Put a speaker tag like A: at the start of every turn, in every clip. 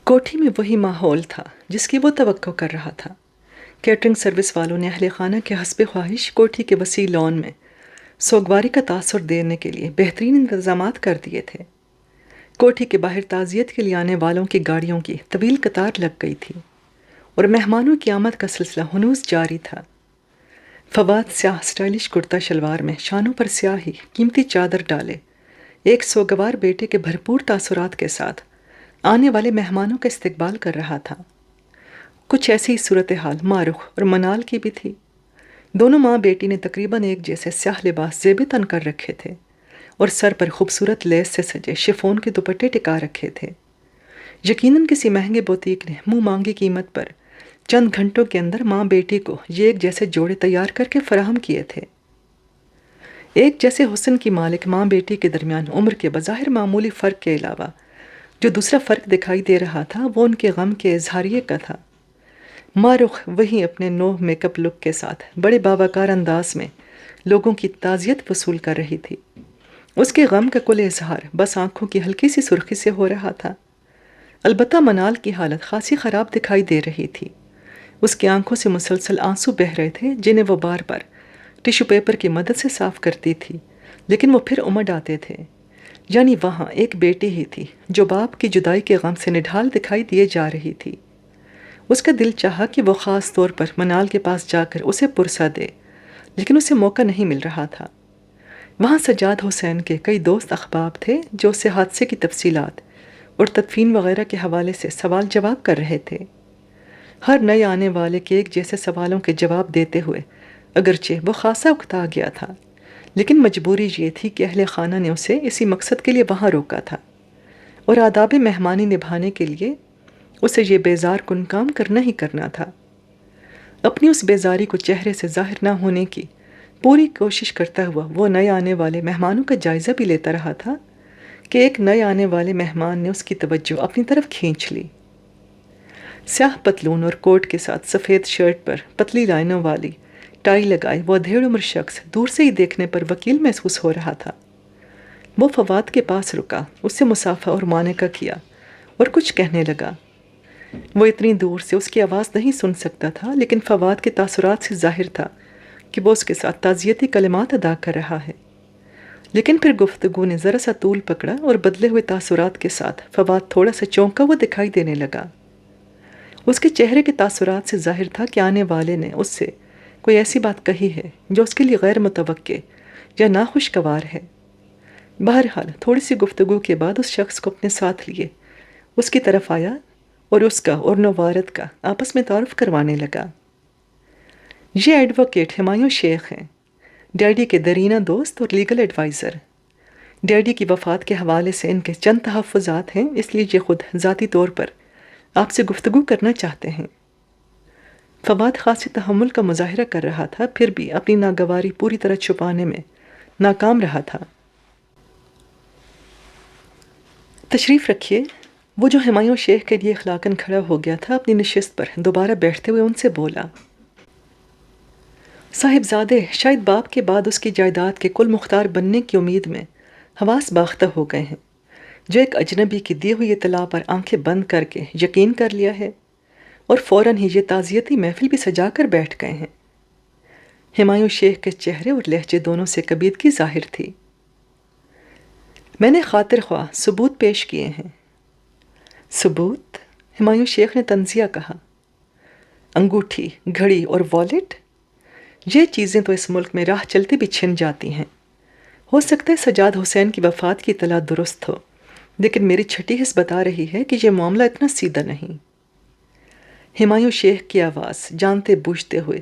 A: کوٹھی میں وہی ماحول تھا جس کی وہ توقع کر رہا تھا۔ کیٹرنگ سروس والوں نے اہل خانہ کے حسب خواہش کوٹھی کے وسیع لان میں سوگواری کا تاثر دینے کے لیے بہترین انتظامات کر دیے تھے۔ کوٹھی کے باہر تعزیت کے لیے آنے والوں کی گاڑیوں کی طویل قطار لگ گئی تھی اور مہمانوں کی آمد کا سلسلہ ہنوز جاری تھا۔ فواد سیاہ سٹائلش کرتا شلوار میں شانوں پر سیاہی قیمتی چادر ڈالے ایک سوگوار بیٹے کے بھرپور تاثرات کے ساتھ آنے والے مہمانوں کا استقبال کر رہا تھا۔ کچھ ایسی صورتحال مارخ اور منال کی بھی تھی۔ دونوں ماں بیٹی نے تقریباً ایک جیسے سیاہ لباس زیب تن کر رکھے تھے اور سر پر خوبصورت لیس سے سجے شفون کے دوپٹے ٹکا رکھے تھے۔ یقیناً کسی مہنگے بوتیک نے منہ مانگی قیمت پر چند گھنٹوں کے اندر ماں بیٹی کو یہ ایک جیسے جوڑے تیار کر کے فراہم کیے تھے۔ ایک جیسے حسن کی مالک ماں بیٹی کے درمیان عمر کے بظاہر معمولی فرق کے علاوہ جو دوسرا فرق دکھائی دے رہا تھا وہ ان کے غم کے اظہاریے کا تھا۔ ماں رخ وہیں اپنے نو میک اپ لک کے ساتھ بڑے باوقار انداز میں لوگوں کی تعزیت وصول کر رہی تھی۔ اس کے غم کا کل اظہار بس آنکھوں کی ہلکی سی سرخی سے ہو رہا تھا۔ البتہ منال کی حالت خاصی خراب دکھائی دے رہی تھی۔ اس کی آنکھوں سے مسلسل آنسو بہہ رہے تھے جنہیں وہ بار بار ٹیشو پیپر کی مدد سے صاف کرتی تھی لیکن وہ پھر امڈ آتے تھے۔ یعنی وہاں ایک بیٹی ہی تھی جو باپ کی جدائی کے غم سے نڈھال دکھائی دیے جا رہی تھی۔ اس کا دل چاہا کہ وہ خاص طور پر منال کے پاس جا کر اسے پرسہ دے لیکن اسے موقع نہیں مل رہا تھا۔ وہاں سجاد حسین کے کئی دوست احباب تھے جو اسے حادثے کی تفصیلات اور تدفین وغیرہ کے حوالے سے سوال جواب کر رہے تھے۔ ہر نئے آنے والے کے ایک جیسے سوالوں کے جواب دیتے ہوئے اگرچہ وہ خاصا اکتا گیا تھا لیکن مجبوری یہ تھی کہ اہل خانہ نے اسے اسی مقصد کے لیے وہاں روکا تھا اور آداب مہمانی نبھانے کے لیے اسے یہ بیزار کن کام کرنا ہی کرنا تھا۔ اپنی اس بیزاری کو چہرے سے ظاہر نہ ہونے کی پوری کوشش کرتا ہوا وہ نئے آنے والے مہمانوں کا جائزہ بھی لیتا رہا تھا کہ ایک نئے آنے والے مہمان نے اس کی توجہ اپنی طرف کھینچ لی۔ سیاہ پتلون اور کوٹ کے ساتھ سفید شرٹ پر پتلی لائنوں والی ٹائی لگائے وہ ادھیڑ عمر شخص دور سے ہی دیکھنے پر وکیل محسوس ہو رہا تھا۔ وہ فواد کے پاس رکا، اس سے مصافحہ اور معانقہ کیا اور کچھ کہنے لگا۔ وہ اتنی دور سے اس کی آواز نہیں سن سکتا تھا لیکن فواد کے تاثرات سے ظاہر تھا کہ وہ اس کے ساتھ تعزیتی کلمات ادا کر رہا ہے۔ لیکن پھر گفتگو نے ذرا سا طول پکڑا اور بدلے ہوئے تاثرات کے ساتھ فواد تھوڑا سا چونکا ہوا دکھائی دینے لگا۔ اس کے چہرے کے تاثرات سے ظاہر تھا کہ آنے والے نے اس سے کوئی ایسی بات کہی ہے جو اس کے لیے غیر متوقع یا ناخوشگوار ہے۔ بہرحال تھوڑی سی گفتگو کے بعد اس شخص کو اپنے ساتھ لیے اس کی طرف آیا اور اس کا اور نوارد کا آپس میں تعارف کروانے لگا۔ یہ ایڈوکیٹ ہمایوں شیخ ہیں، ڈیڈی کے درینہ دوست اور لیگل ایڈوائزر۔ ڈیڈی کی وفات کے حوالے سے ان کے چند تحفظات ہیں، اس لیے یہ خود ذاتی طور پر آپ سے گفتگو کرنا چاہتے ہیں۔ فواد خاصی تحمل کا مظاہرہ کر رہا تھا پھر بھی اپنی ناگواری پوری طرح چھپانے میں ناکام رہا تھا۔ تشریف رکھیے۔ وہ جو ہمایوں شیخ کے لیے اخلاقاً کھڑا ہو گیا تھا اپنی نشست پر دوبارہ بیٹھتے ہوئے ان سے بولا، صاحبزادے شاید باپ کے بعد اس کی جائیداد کے کل مختار بننے کی امید میں حواس باختہ ہو گئے ہیں، جو ایک اجنبی کی دی ہوئی اطلاع پر آنکھیں بند کر کے یقین کر لیا ہے اور فوراً ہی یہ تعزیتی محفل بھی سجا کر بیٹھ گئے ہیں۔ ہمایوں شیخ کے چہرے اور لہجے دونوں سے کبیدگی ظاہر تھی۔ میں نے خاطر خواہ ثبوت پیش کیے ہیں۔ ثبوت؟ ہمایوں شیخ نے طنزیہ کہا۔ انگوٹھی، گھڑی اور والیٹ؟ یہ چیزیں تو اس ملک میں راہ چلتے بھی چھن جاتی ہیں۔ ہو سکتا ہے سجاد حسین کی وفات کی اطلاع درست ہو لیکن میری چھٹی حس بتا رہی ہے کہ یہ معاملہ اتنا سیدھا نہیں۔ ہمایوں شیخ کی آواز جانتے بوجھتے ہوئے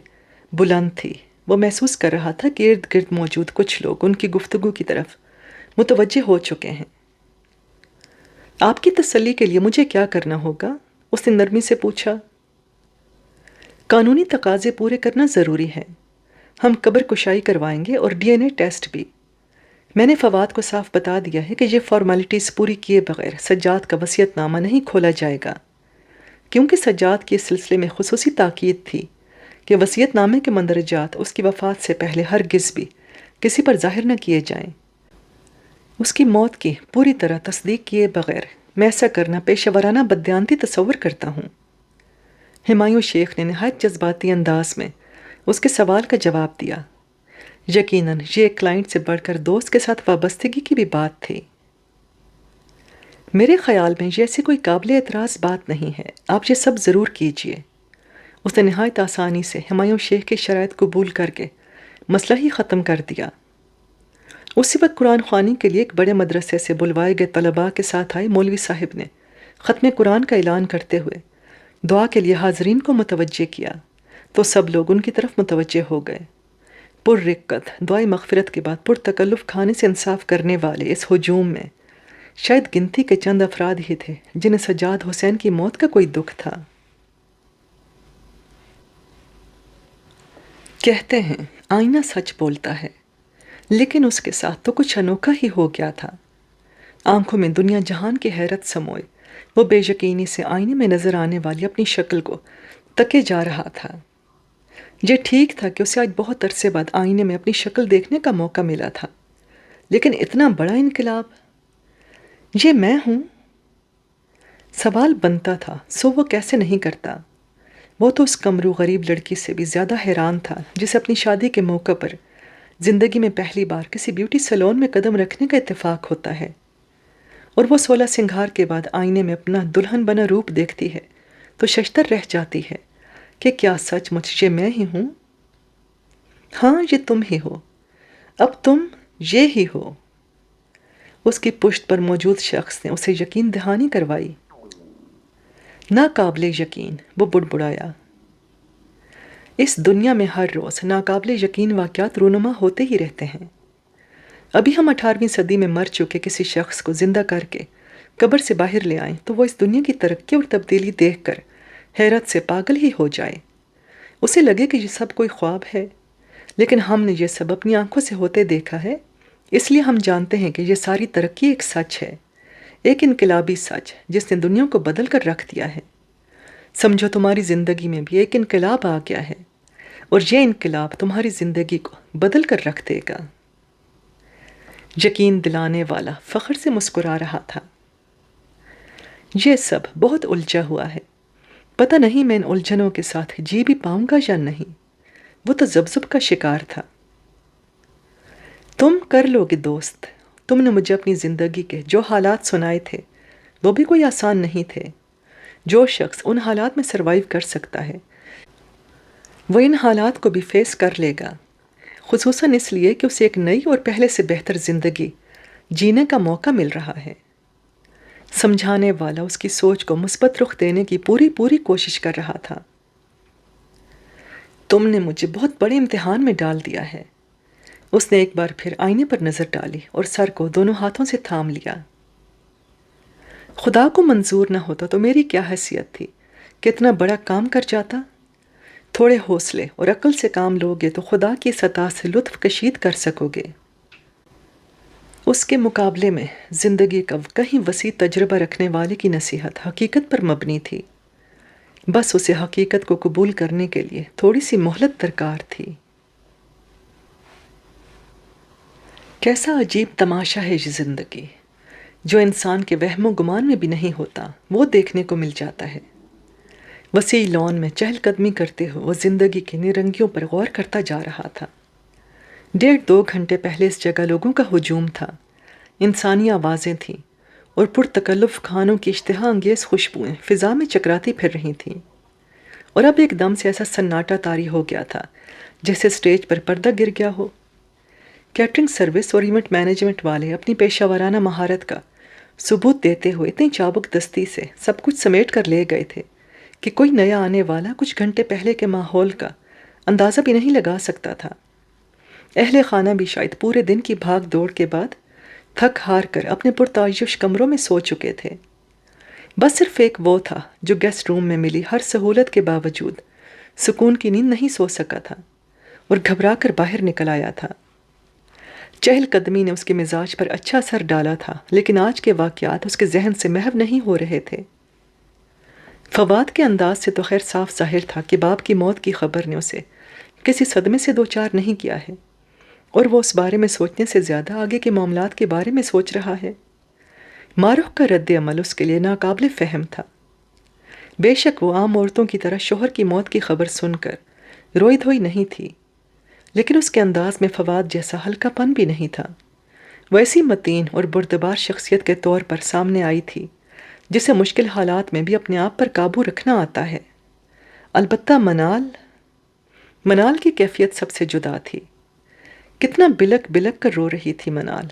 A: بلند تھی۔ وہ محسوس کر رہا تھا کہ ارد گرد موجود کچھ لوگ ان کی گفتگو کی طرف متوجہ ہو چکے ہیں۔ آپ کی تسلی کے لیے مجھے کیا کرنا ہوگا؟ اس نے نرمی سے پوچھا۔ قانونی تقاضے پورے کرنا ضروری ہے۔ ہم قبر کشائی کروائیں گے اور ڈی این اے ٹیسٹ بھی۔ میں نے فواد کو صاف بتا دیا ہے کہ یہ فارمیلٹیز پوری کیے بغیر سجاد کا وصیت نامہ نہیں کھولا جائے گا، کیونکہ سجاد کی اس سلسلے میں خصوصی تاکید تھی کہ وصیت نامے کے مندرجات اس کی وفات سے پہلے ہرگز بھی کسی پر ظاہر نہ کیے جائیں۔ اس کی موت کی پوری طرح تصدیق کیے بغیر میں ایسا کرنا پیشہ ورانہ بددیانتی تصور کرتا ہوں۔ ہمایوں شیخ نے نہایت جذباتی انداز میں اس کے سوال کا جواب دیا۔ یقیناً یہ ایک کلائنٹ سے بڑھ کر دوست کے ساتھ وابستگی کی بھی بات تھی۔ میرے خیال میں یہ ایسی کوئی قابل اعتراض بات نہیں ہے، آپ یہ سب ضرور کیجئے۔ اس نے نہایت آسانی سے ہمایوں شیخ کی شرائط قبول کر کے مسئلہ ہی ختم کر دیا۔ اسی وقت قرآن خوانی کے لیے ایک بڑے مدرسے سے بلوائے گئے طلباء کے ساتھ آئے مولوی صاحب نے ختم قرآن کا اعلان کرتے ہوئے دعا کے لیے حاضرین کو متوجہ کیا تو سب لوگ ان کی طرف متوجہ ہو گئے۔ پر رقت دعائے مغفرت کے بعد پرتکلف کھانے سے انصاف کرنے والے اس ہجوم میں شاید گنتی کے چند افراد ہی تھے جنہیں سجاد حسین کی موت کا کوئی دکھ تھا۔ کہتے ہیں آئینہ سچ بولتا ہے، لیکن اس کے ساتھ تو کچھ انوکھا ہی ہو گیا تھا۔ آنکھوں میں دنیا جہان کی حیرت سموئے وہ بے یقینی سے آئینے میں نظر آنے والی اپنی شکل کو تکے جا رہا تھا۔ یہ ٹھیک تھا کہ اسے آج بہت عرصے بعد آئینے میں اپنی شکل دیکھنے کا موقع ملا تھا، لیکن اتنا بڑا انقلاب، یہ میں ہوں؟ سوال بنتا تھا سو وہ کیسے نہیں کرتا۔ وہ تو اس کمرو غریب لڑکی سے بھی زیادہ حیران تھا جسے اپنی شادی کے موقع پر زندگی میں پہلی بار کسی بیوٹی سیلون میں قدم رکھنے کا اتفاق ہوتا ہے، اور وہ 16 سنگھار کے بعد آئینے میں اپنا دلہن بنا روپ دیکھتی ہے تو ششتر رہ جاتی ہے کہ کیا سچ مچ یہ میں ہی ہوں؟ ہاں یہ تم ہی ہو، اب تم یہ ہی ہو۔ اس کی پشت پر موجود شخص نے اسے یقین دہانی کروائی۔ ناقابل یقین، وہ بڑبڑایا۔ اس دنیا میں ہر روز ناقابل یقین واقعات رونما ہوتے ہی رہتے ہیں۔ ابھی ہم 18ویں صدی میں مر چکے کسی شخص کو زندہ کر کے قبر سے باہر لے آئیں تو وہ اس دنیا کی ترقی اور تبدیلی دیکھ کر حیرت سے پاگل ہی ہو جائے۔ اسے لگے کہ یہ سب کوئی خواب ہے، لیکن ہم نے یہ سب اپنی آنکھوں سے ہوتے دیکھا ہے، اس لیے ہم جانتے ہیں کہ یہ ساری ترقی ایک سچ ہے، ایک انقلابی سچ جس نے دنیا کو بدل کر رکھ دیا ہے۔ سمجھو تمہاری زندگی میں بھی ایک انقلاب آ گیا ہے، اور یہ انقلاب تمہاری زندگی کو بدل کر رکھ دے گا۔ یقین دلانے والا فخر سے مسکرا رہا تھا۔ یہ سب بہت الجھا ہوا ہے، پتہ نہیں میں ان الجھنوں کے ساتھ جی بھی پاؤں گا یا نہیں۔ وہ تو ذبذب کا شکار تھا۔ تم کر لو گے دوست، تم نے مجھے اپنی زندگی کے جو حالات سنائے تھے وہ بھی کوئی آسان نہیں تھے۔ جو شخص ان حالات میں سروائیو کر سکتا ہے وہ ان حالات کو بھی فیس کر لے گا، خصوصاً اس لیے کہ اسے ایک نئی اور پہلے سے بہتر زندگی جینے کا موقع مل رہا ہے۔ سمجھانے والا اس کی سوچ کو مثبت رخ دینے کی پوری کوشش کر رہا تھا۔ تم نے مجھے بہت بڑے امتحان میں ڈال دیا ہے۔ اس نے ایک بار پھر آئینے پر نظر ڈالی اور سر کو دونوں ہاتھوں سے تھام لیا۔ خدا کو منظور نہ ہوتا تو میری کیا حیثیت تھی کہ اتنا بڑا کام کر جاتا۔ تھوڑے حوصلے اور عقل سے کام لوگے تو خدا کی سطح سے لطف کشید کر سکو گے۔ اس کے مقابلے میں زندگی کا کہیں وسیع تجربہ رکھنے والے کی نصیحت حقیقت پر مبنی تھی، بس اسے حقیقت کو قبول کرنے کے لیے تھوڑی سی مہلت درکار تھی۔ کیسا عجیب تماشا ہے یہ زندگی، جو انسان کے وہم و گمان میں بھی نہیں ہوتا وہ دیکھنے کو مل جاتا ہے۔ وسیع لان میں چہل قدمی کرتے ہوئے وہ زندگی کے نرنگیوں پر غور کرتا جا رہا تھا۔ 1.5-2 گھنٹے پہلے اس جگہ لوگوں کا ہجوم تھا، انسانی آوازیں تھیں اور پرتکلف کھانوں کی اشتہا انگیز خوشبوئیں فضا میں چکراتی پھر رہی تھیں، اور اب ایک دم سے ایسا سناٹا طاری ہو گیا تھا جیسے اسٹیج پر پردہ گر گیا ہو۔ کیٹرنگ سروس اور ایونٹ مینجمنٹ والے اپنی پیشہ ورانہ مہارت کا ثبوت دیتے ہوئے اتنی چابک دستی سے سب کچھ سمیٹ کر لے گئے تھے کہ کوئی نیا آنے والا کچھ گھنٹے پہلے کے ماحول کا اندازہ بھی نہیں لگا سکتا تھا۔ اہل خانہ بھی شاید پورے دن کی بھاگ دوڑ کے بعد تھک ہار کر اپنے پرتعیش کمروں میں سو چکے تھے۔ بس صرف ایک وہ تھا جو گیسٹ روم میں ملی ہر سہولت کے باوجود سکون کی نیند نہیں سو سکا تھا اور گھبرا کر باہر نکل آیا تھا۔ چہل قدمی نے اس کے مزاج پر اچھا اثر ڈالا تھا، لیکن آج کے واقعات اس کے ذہن سے محو نہیں ہو رہے تھے۔ فواد کے انداز سے تو خیر صاف ظاہر تھا کہ باپ کی موت کی خبر نے اسے کسی صدمے سے دوچار نہیں کیا ہے، اور وہ اس بارے میں سوچنے سے زیادہ آگے کے معاملات کے بارے میں سوچ رہا ہے۔ ماروخ کا رد عمل اس کے لیے ناقابل فہم تھا۔ بے شک وہ عام عورتوں کی طرح شوہر کی موت کی خبر سن کر روئی دھوئی نہیں تھی، لیکن اس کے انداز میں فواد جیسا ہلکا پن بھی نہیں تھا۔ وہ ایسی متین اور بردبار شخصیت کے طور پر سامنے آئی تھی جسے مشکل حالات میں بھی اپنے آپ پر قابو رکھنا آتا ہے۔ البتہ منال کی کیفیت سب سے جدا تھی۔ کتنا بلک بلک کر رو رہی تھی منال،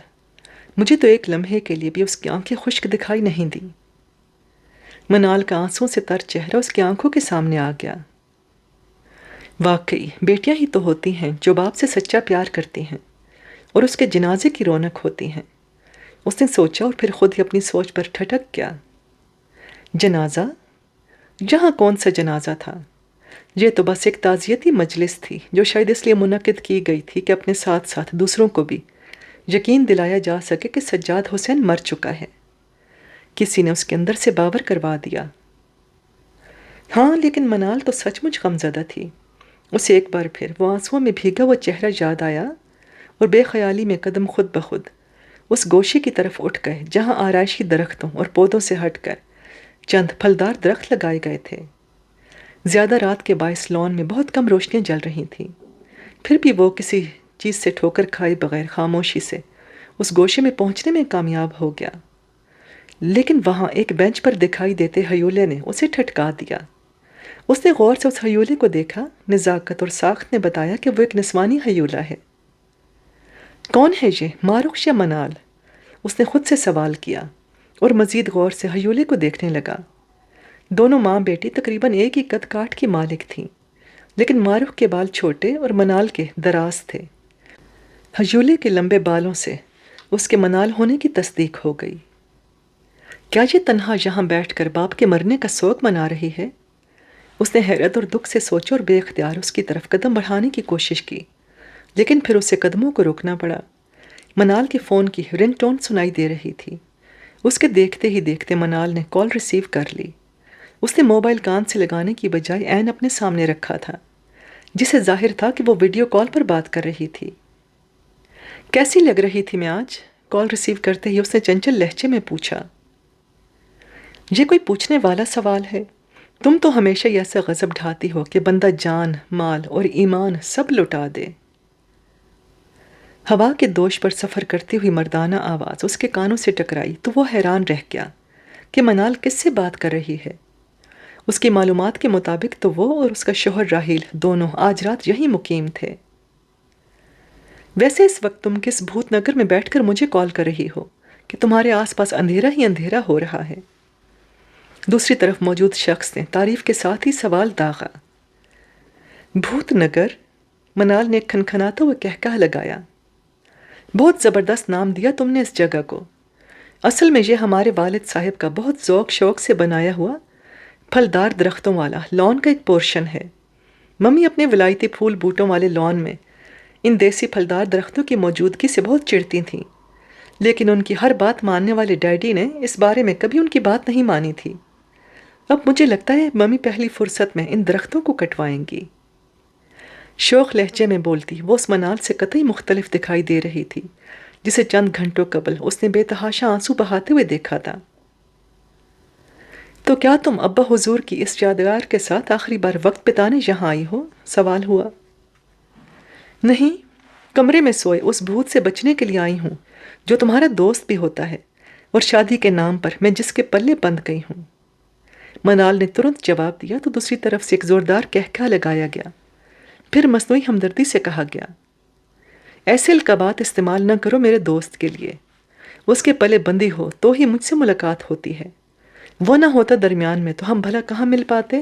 A: مجھے تو ایک لمحے کے لیے بھی اس کی آنکھیں خشک دکھائی نہیں دی۔ منال کا آنسوں سے تر چہرہ اس کی آنکھوں کے سامنے آ گیا۔ واقعی بیٹیاں ہی تو ہوتی ہیں جو باپ سے سچا پیار کرتی ہیں اور اس کے جنازے کی رونق ہوتی ہیں، اس نے سوچا اور پھر خود ہی اپنی سوچ پر ٹھٹک گیا۔ جنازہ؟ جہاں کون سا جنازہ تھا؟ یہ تو بس ایک تعزیتی مجلس تھی جو شاید اس لیے منعقد کی گئی تھی کہ اپنے ساتھ ساتھ دوسروں کو بھی یقین دلایا جا سکے کہ سجاد حسین مر چکا ہے۔ کسی نے اس کے اندر سے باور کروا دیا۔ ہاں، لیکن منال تو سچ مچ غمزدہ تھی۔ اسے ایک بار پھر وہ آنسوؤں میں بھیگا وہ چہرہ یاد آیا اور بے خیالی میں قدم خود بخود اس گوشے کی طرف اٹھ گئے جہاں آرائشی درختوں اور پودوں سے ہٹ کر چند پھلدار درخت لگائے گئے تھے۔ زیادہ رات کے باعث لان میں بہت کم روشنیاں جل رہی تھیں، پھر بھی وہ کسی چیز سے ٹھوکر کھائے بغیر خاموشی سے اس گوشے میں پہنچنے میں کامیاب ہو گیا۔ لیکن وہاں ایک بینچ پر دکھائی دیتے ہیولے نے اسے ٹھٹکا دیا۔ اس نے غور سے اس ہیولے کو دیکھا۔ نزاکت اور ساخت نے بتایا کہ وہ ایک نسوانی ہیولا ہے۔ کون ہے یہ، ماروخ یا منال؟ اس نے خود سے سوال کیا اور مزید غور سے ہیولے کو دیکھنے لگا۔ دونوں ماں بیٹی تقریباً ایک ہی قد کاٹ کی مالک تھیں، لیکن ماروخ کے بال چھوٹے اور منال کے دراز تھے۔ ہیولے کے لمبے بالوں سے اس کے منال ہونے کی تصدیق ہو گئی۔ کیا یہ تنہا یہاں بیٹھ کر باپ کے مرنے کا سوگ منا رہی ہے؟ اس نے حیرت اور دکھ سے سوچا اور بے اختیار اس کی طرف قدم بڑھانے کی کوشش کی، لیکن پھر اسے قدموں کو روکنا پڑا۔ منال کے فون کی رنگ ٹون سنائی دے رہی تھی۔ اس کے دیکھتے ہی دیکھتے منال نے کال ریسیو کر لی۔ اس نے موبائل کان سے لگانے کی بجائے عین اپنے سامنے رکھا تھا، جسے ظاہر تھا کہ وہ ویڈیو کال پر بات کر رہی تھی۔ کیسی لگ رہی تھی میں آج؟ کال ریسیو کرتے ہی اس نے چنچل لہجے میں پوچھا۔ یہ کوئی پوچھنے والا سوال ہے؟ تم تو ہمیشہ ہی ایسا غضب ڈھاتی ہو کہ بندہ جان، مال اور ایمان سب لٹا دے۔ ہوا کے دوش پر سفر کرتی ہوئی مردانہ آواز اس کے کانوں سے ٹکرائی تو وہ حیران رہ گیا کہ منال کس سے بات کر رہی ہے۔ اس کی معلومات کے مطابق تو وہ اور اس کا شوہر راحیل دونوں آج رات یہیں مقیم تھے۔ ویسے اس وقت تم کس بھوت نگر میں بیٹھ کر مجھے کال کر رہی ہو کہ تمہارے آس پاس اندھیرا ہی اندھیرا ہو رہا ہے؟ دوسری طرف موجود شخص نے تعریف کے ساتھ ہی سوال داغا۔ بھوت نگر؟ منال نے کھنکھناتا ہوا کہکہا لگایا۔ بہت زبردست نام دیا تم نے اس جگہ کو۔ اصل میں یہ ہمارے والد صاحب کا بہت ذوق شوق سے بنایا ہوا پھلدار درختوں والا لان کا ایک پورشن ہے۔ ممی اپنے ولایتی پھول بوٹوں والے لان میں ان دیسی پھلدار درختوں کی موجودگی سے بہت چڑھتی تھیں، لیکن ان کی ہر بات ماننے والے ڈیڈی نے اس بارے میں کبھی ان کی بات نہیں مانی تھی۔ اب مجھے لگتا ہے ممی پہلی فرصت میں ان درختوں کو کٹوائیں گی۔ شوخ لہجے میں بولتی وہ اس منال سے قطعی مختلف دکھائی دے رہی تھی جسے چند گھنٹوں قبل اس نے بے تحاشا آنسو بہاتے ہوئے دیکھا تھا۔ تو کیا تم ابا حضور کی اس یادگار کے ساتھ آخری بار وقت بتانے یہاں آئی ہو؟ سوال ہوا۔ نہیں، کمرے میں سوئے اس بھوت سے بچنے کے لیے آئی ہوں جو تمہارا دوست بھی ہوتا ہے اور شادی کے نام پر میں جس کے پلے بند گئی ہوں۔ منال نے ترنت جواب دیا تو دوسری طرف سے ایک زوردار کہکہا لگایا گیا۔ پھر مصنوعی ہمدردی سے کہا گیا، ایسے القابات استعمال نہ کرو میرے دوست کے لیے۔ اس کے پلے بندی ہو تو ہی مجھ سے ملاقات ہوتی ہے، وہ نہ ہوتا درمیان میں تو ہم بھلا کہاں مل پاتے؟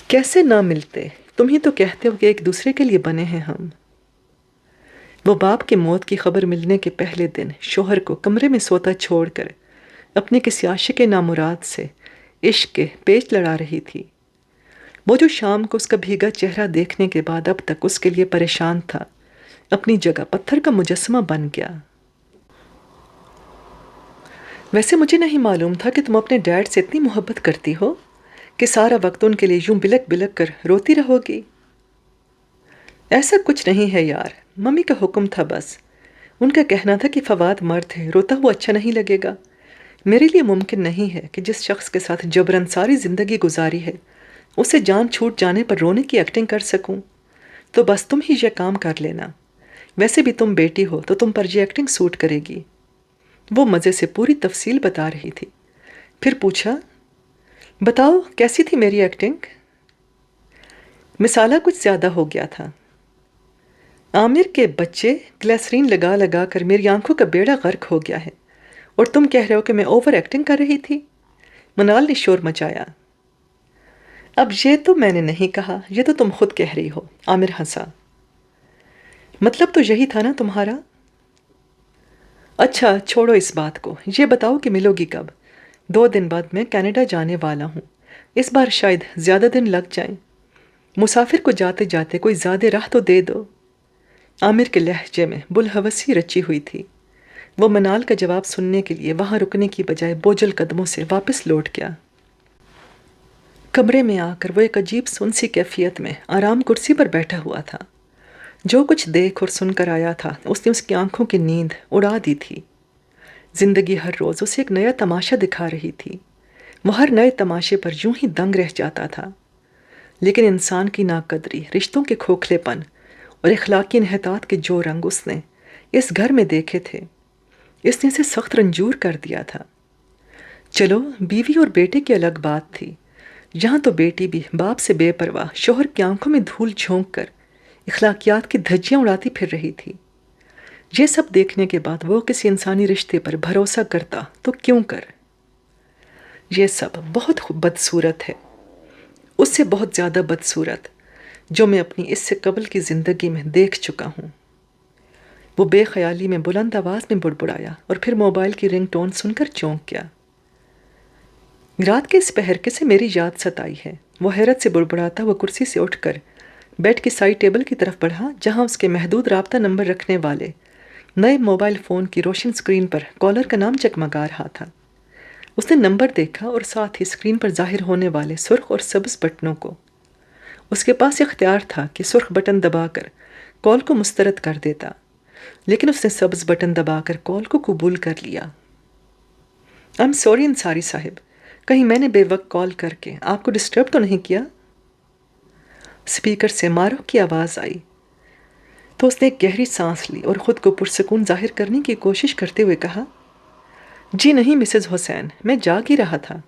A: کیسے نہ ملتے؟ تم ہی تو کہتے ہو کہ ایک دوسرے کے لیے بنے ہیں ہم۔ وہ باپ کی موت کی خبر ملنے کے پہلے دن شوہر کو کمرے میں سوتا چھوڑ کر اپنے کسی عاشق نامراد سے عشق کے پیچ لڑا رہی تھی۔ وہ جو شام کو اس کا بھیگا چہرہ دیکھنے کے بعد اب تک اس کے لیے پریشان تھا، اپنی جگہ پتھر کا مجسمہ بن گیا۔ ویسے مجھے نہیں معلوم تھا کہ تم اپنے ڈیڈ سے اتنی محبت کرتی ہو کہ سارا وقت ان کے لیے یوں بلک بلک کر روتی رہو گی۔ ایسا کچھ نہیں ہے یار، ممی کا حکم تھا بس۔ ان کا کہنا تھا کہ فواد مرد ہے، روتا ہوا اچھا نہیں لگے گا۔ میرے لیے ممکن نہیں ہے کہ جس شخص کے ساتھ جبراً ساری زندگی گزاری ہے اسے جان چھوٹ جانے پر رونے کی ایکٹنگ کر سکوں۔ تو بس تم ہی یہ کام کر لینا، ویسے بھی تم بیٹی ہو تو تم پر یہ ایکٹنگ سوٹ کرے گی۔ وہ مزے سے پوری تفصیل بتا رہی تھی۔ پھر پوچھا، بتاؤ کیسی تھی میری ایکٹنگ؟ مثالہ کچھ زیادہ ہو گیا تھا۔ عامر کے بچے گلیسرین لگا لگا کر میری آنکھوں کا بیڑا غرق ہو گیا ہے، اور تم کہہ رہے ہو کہ میں اوور ایکٹنگ کر رہی تھی؟ منال نے شور مچایا۔ اب یہ تو میں نے نہیں کہا، یہ تو تم خود کہہ رہی ہو۔ عامر ہنسا۔ مطلب تو یہی تھا نا تمہارا؟ اچھا چھوڑو اس بات کو، یہ بتاؤ کہ ملو گی کب؟ 2 دن بعد میں کینیڈا جانے والا ہوں، اس بار شاید زیادہ دن لگ جائیں۔ مسافر کو جاتے جاتے کوئی زیادہ راہ تو دے دو۔ عامر کے لہجے میں بلحوثی رچی ہوئی تھی۔ وہ منال کا جواب سننے کے لیے وہاں رکنے کی بجائے بوجھل قدموں سے واپس لوٹ گیا۔ کمرے میں آ کر وہ ایک عجیب سنسی کیفیت میں آرام کرسی پر بیٹھا ہوا تھا۔ جو کچھ دیکھ اور سن کر آیا تھا اس نے اس کی آنکھوں کی نیند اڑا دی تھی۔ زندگی ہر روز اسے ایک نیا تماشا دکھا رہی تھی۔ وہ ہر نئے تماشے پر یوں ہی دنگ رہ جاتا تھا۔ لیکن انسان کی ناقدری، رشتوں کے کھوکھلے پن اور اخلاقی انحطاط کے جو رنگ اس نے اس گھر میں دیکھے تھے، اس نے اسے سخت رنجور کر دیا تھا۔ چلو بیوی اور بیٹے کی الگ بات تھی، یہاں تو بیٹی بھی باپ سے بے پرواہ شوہر کی آنکھوں میں دھول جھونک کر اخلاقیات کی دھجیاں اڑاتی پھر رہی تھی۔ یہ سب دیکھنے کے بعد وہ کسی انسانی رشتے پر بھروسہ کرتا تو کیوں کر؟ یہ سب بہت بدصورت ہے، اس سے بہت زیادہ بدصورت جو میں اپنی اس سے قبل کی زندگی میں دیکھ چکا ہوں۔ وہ بے خیالی میں بلند آواز میں بڑبڑایا اور پھر موبائل کی رنگ ٹون سن کر چونک گیا۔ رات کے اس پہر کے سے میری یاد ستائی ہے۔ وہ حیرت سے بڑبڑاتا وہ کرسی سے اٹھ کر بیڈ کی سائڈ ٹیبل کی طرف بڑھا جہاں اس کے محدود رابطہ نمبر رکھنے والے نئے موبائل فون کی روشن سکرین پر کالر کا نام چکمگا رہا تھا۔ اس نے نمبر دیکھا اور ساتھ ہی سکرین پر ظاہر ہونے والے سرخ اور سبز بٹنوں کو۔ اس کے پاس اختیار تھا کہ سرخ بٹن دبا کر کال کو مسترد کر دیتا، لیکن اس نے سبز بٹن دبا کر کال کو قبول کر لیا۔ I'm sorry انصاری صاحب، کہیں میں نے بے وقت کال کر کے آپ کو ڈسٹرب تو نہیں کیا؟ اسپیکر سے ماروخ کی آواز آئی تو اس نے ایک گہری سانس لی اور خود کو پرسکون ظاہر کرنے کی کوشش کرتے ہوئے کہا، جی نہیں مسز حسین، میں جاگ ہی رہا تھا۔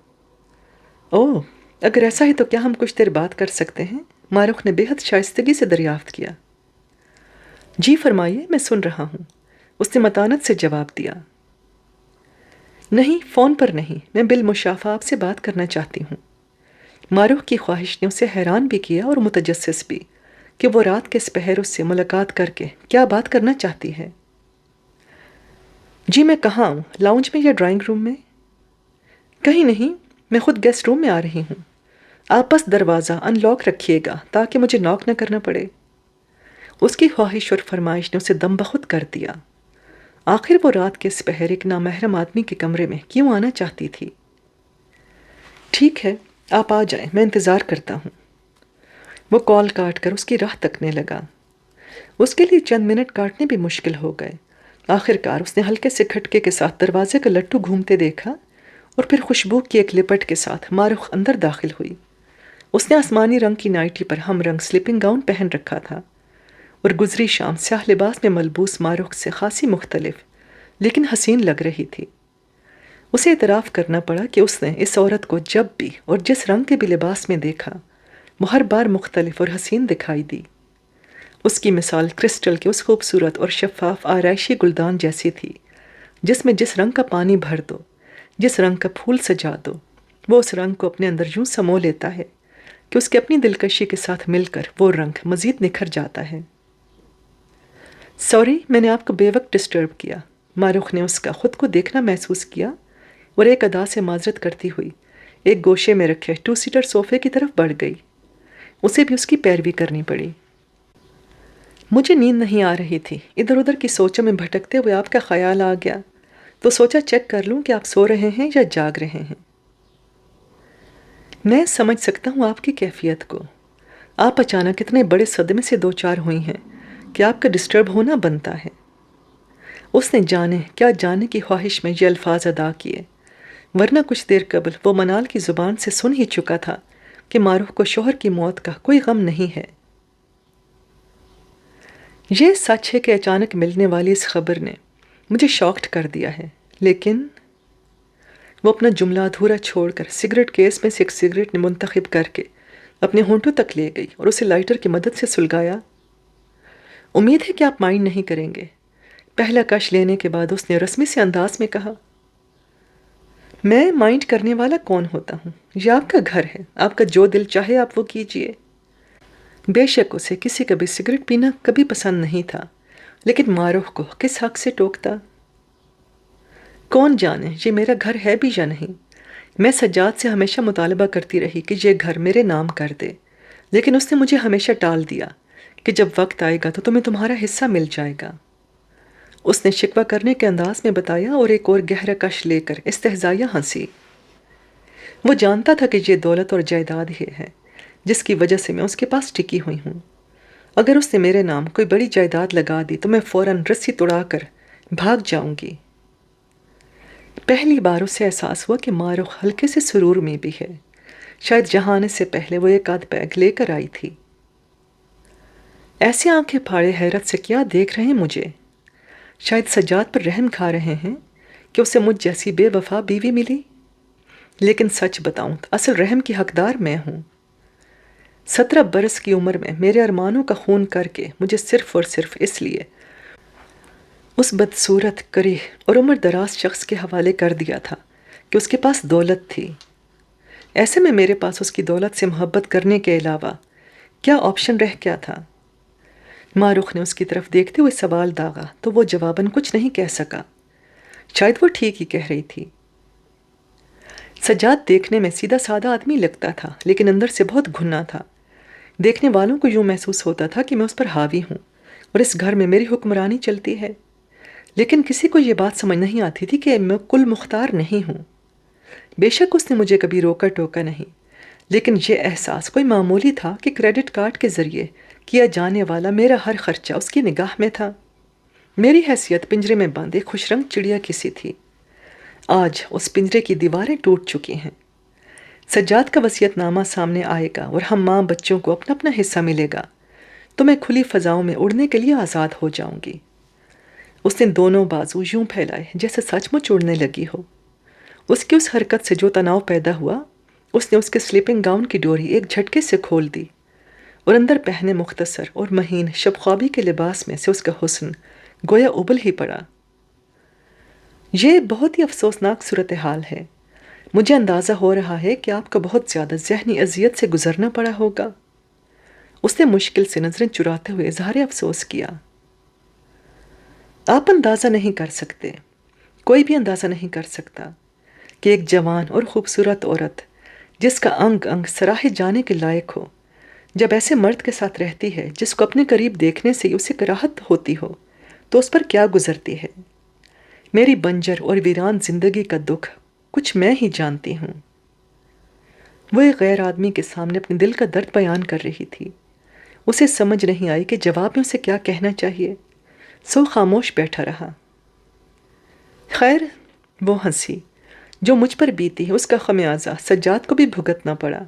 A: اوہ، اگر ایسا ہے تو کیا ہم کچھ دیر بات کر سکتے ہیں؟ ماروخ نے بے حد شائستگی سے دریافت کیا۔ جی فرمائیے، میں سن رہا ہوں، اس نے متانت سے جواب دیا۔ نہیں، فون پر نہیں، میں بالمشافہ آپ سے بات کرنا چاہتی ہوں۔ ماروخ کی خواہش نے اسے حیران بھی کیا اور متجسس بھی کہ وہ رات کے اس پہر اس سے ملاقات کر کے کیا بات کرنا چاہتی ہے۔ جی میں کہاں ہوں، لاؤنج میں یا ڈرائنگ روم میں؟ کہیں نہیں، میں خود گیسٹ روم میں آ رہی ہوں۔ آپ بس دروازہ ان لاک رکھیے گا تاکہ مجھے ناک نہ کرنا پڑے۔ اس کی خواہش اور فرمائش نے اسے دم بخود کر دیا۔ آخر وہ رات کے اس پہر ایک نامحرم آدمی کے کمرے میں کیوں آنا چاہتی تھی؟ ٹھیک ہے، آپ آ جائیں، میں انتظار کرتا ہوں۔ وہ کال کاٹ کر اس کی راہ تکنے لگا۔ اس کے لیے چند منٹ کاٹنے بھی مشکل ہو گئے۔ آخر کار اس نے ہلکے سے کھٹکے کے ساتھ دروازے کا لٹو گھومتے دیکھا اور پھر خوشبو کی ایک لپٹ کے ساتھ ماروخ اندر داخل ہوئی۔ اس نے آسمانی رنگ کی نائٹی پر ہم رنگ سلیپنگ گاؤن پہن رکھا تھا اور گزری شام سیاہ لباس میں ملبوس ماروخ سے خاصی مختلف لیکن حسین لگ رہی تھی۔ اسے اعتراف کرنا پڑا کہ اس نے اس عورت کو جب بھی اور جس رنگ کے بھی لباس میں دیکھا وہ ہر بار مختلف اور حسین دکھائی دی۔ اس کی مثال کرسٹل کے اس خوبصورت اور شفاف آرائشی گلدان جیسی تھی جس میں جس رنگ کا پانی بھر دو، جس رنگ کا پھول سجا دو، وہ اس رنگ کو اپنے اندر یوں سمو لیتا ہے کہ اس کے اپنی دلکشی کے ساتھ مل کر وہ رنگ مزید نکھر جاتا ہے۔ سوری، میں نے آپ کو بے وقت ڈسٹرب کیا۔ ماروخ نے اس کا خود کو دیکھنا محسوس کیا اور ایک ادا سے معذرت کرتی ہوئی ایک گوشے میں رکھے 2 سیٹر صوفے کی طرف بڑھ گئی۔ اسے بھی اس کی پیروی کرنی پڑی۔ مجھے نیند نہیں آ رہی تھی، ادھر ادھر کی سوچوں میں بھٹکتے ہوئے آپ کا خیال آ گیا تو سوچا چیک کر لوں کہ آپ سو رہے ہیں یا جاگ رہے ہیں۔ میں سمجھ سکتا ہوں آپ کی کیفیت کو۔ آپ اچانک اتنے بڑے صدمے سے دوچار ہوئی ہیں کہ آپ کا ڈسٹرب ہونا بنتا ہے۔ اس نے جانے کیا جانے کی خواہش میں یہ الفاظ ادا کیے، ورنہ کچھ دیر قبل وہ منال کی زبان سے سن ہی چکا تھا کہ معروف کو شوہر کی موت کا کوئی غم نہیں ہے۔ یہ سچ ہے کہ اچانک ملنے والی اس خبر نے مجھے شاکڈ کر دیا ہے، لیکن وہ اپنا جملہ ادھورا چھوڑ کر سگریٹ کیس میں سے ایک سگریٹ منتخب کر کے اپنے ہونٹوں تک لے گئی اور اسے لائٹر کی مدد سے سلگایا۔ امید ہے کہ آپ مائنڈ نہیں کریں گے، پہلا کش لینے کے بعد اس نے رسمی سے انداز میں کہا۔ میں مائنڈ کرنے والا کون ہوتا ہوں؟ یہ آپ کا گھر ہے، آپ کا جو دل چاہے آپ وہ کیجئے۔ بے شک اسے کسی کا بھی سگریٹ پینا کبھی پسند نہیں تھا، لیکن معروف کو کس حق سے ٹوکتا؟ کون جانے یہ میرا گھر ہے بھی یا نہیں۔ میں سجاد سے ہمیشہ مطالبہ کرتی رہی کہ یہ گھر میرے نام کر دے، لیکن اس نے مجھے ہمیشہ ٹال دیا کہ جب وقت آئے گا تو تمہیں تمہارا حصہ مل جائے گا۔ اس نے شکوہ کرنے کے انداز میں بتایا اور ایک اور گہرا کش لے کر استہزائیہ ہنسی۔ وہ جانتا تھا کہ یہ دولت اور جائیداد ہی ہے جس کی وجہ سے میں اس کے پاس ٹکی ہوئی ہوں۔ اگر اس نے میرے نام کوئی بڑی جائیداد لگا دی تو میں فوراً رسی توڑا کر بھاگ جاؤں گی۔ پہلی بار اسے احساس ہوا کہ معروف ہلکے سے سرور میں بھی ہے، شاید جہاں آنے سے پہلے وہ ایک آدھ بیگ لے کر آئی تھی۔ ایسی آنکھیں پھاڑے حیرت سے کیا دیکھ رہے ہیں مجھے؟ شاید سجاد پر رحم کھا رہے ہیں کہ اسے مجھ جیسی بے وفا بیوی ملی، لیکن سچ بتاؤں تو اصل رحم کی حقدار میں ہوں۔ 17 برس کی عمر میں میرے ارمانوں کا خون کر کے مجھے صرف اور صرف اس لیے اس بدصورت، کریہ اور عمر دراز شخص کے حوالے کر دیا تھا کہ اس کے پاس دولت تھی۔ ایسے میں میرے پاس اس کی دولت سے محبت کرنے کے علاوہ کیا آپشن رہ گیا تھا؟ معروف نے اس کی طرف دیکھتے ہوئے سوال داغا تو وہ جواباً کچھ نہیں کہہ سکا۔ شاید وہ ٹھیک ہی کہہ رہی تھی۔ سجاد دیکھنے میں سیدھا سادہ آدمی لگتا تھا، لیکن اندر سے بہت گھنا تھا۔ دیکھنے والوں کو یوں محسوس ہوتا تھا کہ میں اس پر حاوی ہوں اور اس گھر میں میری حکمرانی چلتی ہے، لیکن کسی کو یہ بات سمجھ نہیں آتی تھی کہ میں کل مختار نہیں ہوں۔ بے شک اس نے مجھے کبھی روکا ٹوکا نہیں، لیکن یہ احساس کوئی معمولی تھا کہ کریڈٹ کارڈ کے ذریعے کیا جانے والا میرا ہر خرچہ اس کی نگاہ میں تھا۔ میری حیثیت پنجرے میں بند ایک خوش رنگ چڑیا کی سی تھی۔ آج اس پنجرے کی دیواریں ٹوٹ چکی ہیں۔ سجاد کا وصیت نامہ سامنے آئے گا اور ہم ماں بچوں کو اپنا اپنا حصہ ملے گا تو میں کھلی فضاؤں میں اڑنے کے لیے آزاد ہو جاؤں گی۔ اس نے دونوں بازو یوں پھیلائے جیسے سچ مچ اڑنے لگی ہو۔ اس کی اس حرکت سے جو تناؤ پیدا ہوا، اس نے اس کے سلیپنگ گاؤن کی ڈوری ایک جھٹکے سے کھول دی اور اندر پہنے مختصر اور مہین شب خوابی کے لباس میں سے اس کا حسن گویا ابل ہی پڑا۔ یہ بہت ہی افسوسناک صورتحال ہے۔ مجھے اندازہ ہو رہا ہے کہ آپ کو بہت زیادہ ذہنی اذیت سے گزرنا پڑا ہوگا۔ اس نے مشکل سے نظریں چراتے ہوئے اظہار افسوس کیا۔ آپ اندازہ نہیں کر سکتے، کوئی بھی اندازہ نہیں کر سکتا کہ ایک جوان اور خوبصورت عورت جس کا انگ انگ سراہے جانے کے لائق ہو، جب ایسے مرد کے ساتھ رہتی ہے جس کو اپنے قریب دیکھنے سے اسے کراہت ہوتی ہو، تو اس پر کیا گزرتی ہے۔ میری بنجر اور ویران زندگی کا دکھ کچھ میں ہی جانتی ہوں۔ وہ ایک غیر آدمی کے سامنے اپنے دل کا درد بیان کر رہی تھی۔ اسے سمجھ نہیں آئی کہ جواب میں اسے کیا کہنا چاہیے، سو خاموش بیٹھا رہا۔ خیر، وہ ہنسی۔ جو مجھ پر بیتی ہے اس کا خمیازہ سجاد کو بھی بھگتنا پڑا۔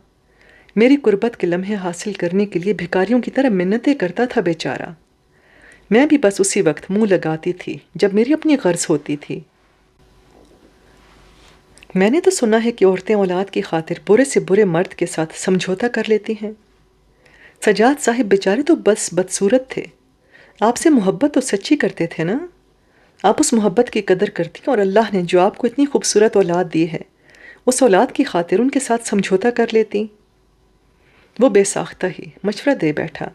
A: میری قربت کے لمحے حاصل کرنے کے لیے بھکاریوں کی طرح منتیں کرتا تھا بیچارہ۔ میں بھی بس اسی وقت منہ لگاتی تھی جب میری اپنی غرض ہوتی تھی۔ میں نے تو سنا ہے کہ عورتیں اولاد کی خاطر برے سے برے مرد کے ساتھ سمجھوتا کر لیتی ہیں۔ سجاد صاحب بیچارے تو بس بدصورت تھے، آپ سے محبت تو سچی کرتے تھے نا۔ آپ اس محبت کی قدر کرتی ہیں اور اللہ نے جو آپ کو اتنی خوبصورت اولاد دی ہے، اس اولاد کی خاطر ان کے ساتھ سمجھوتا کر لیتی۔ وہ بے ساختہ ہی مشورہ دے بیٹھا۔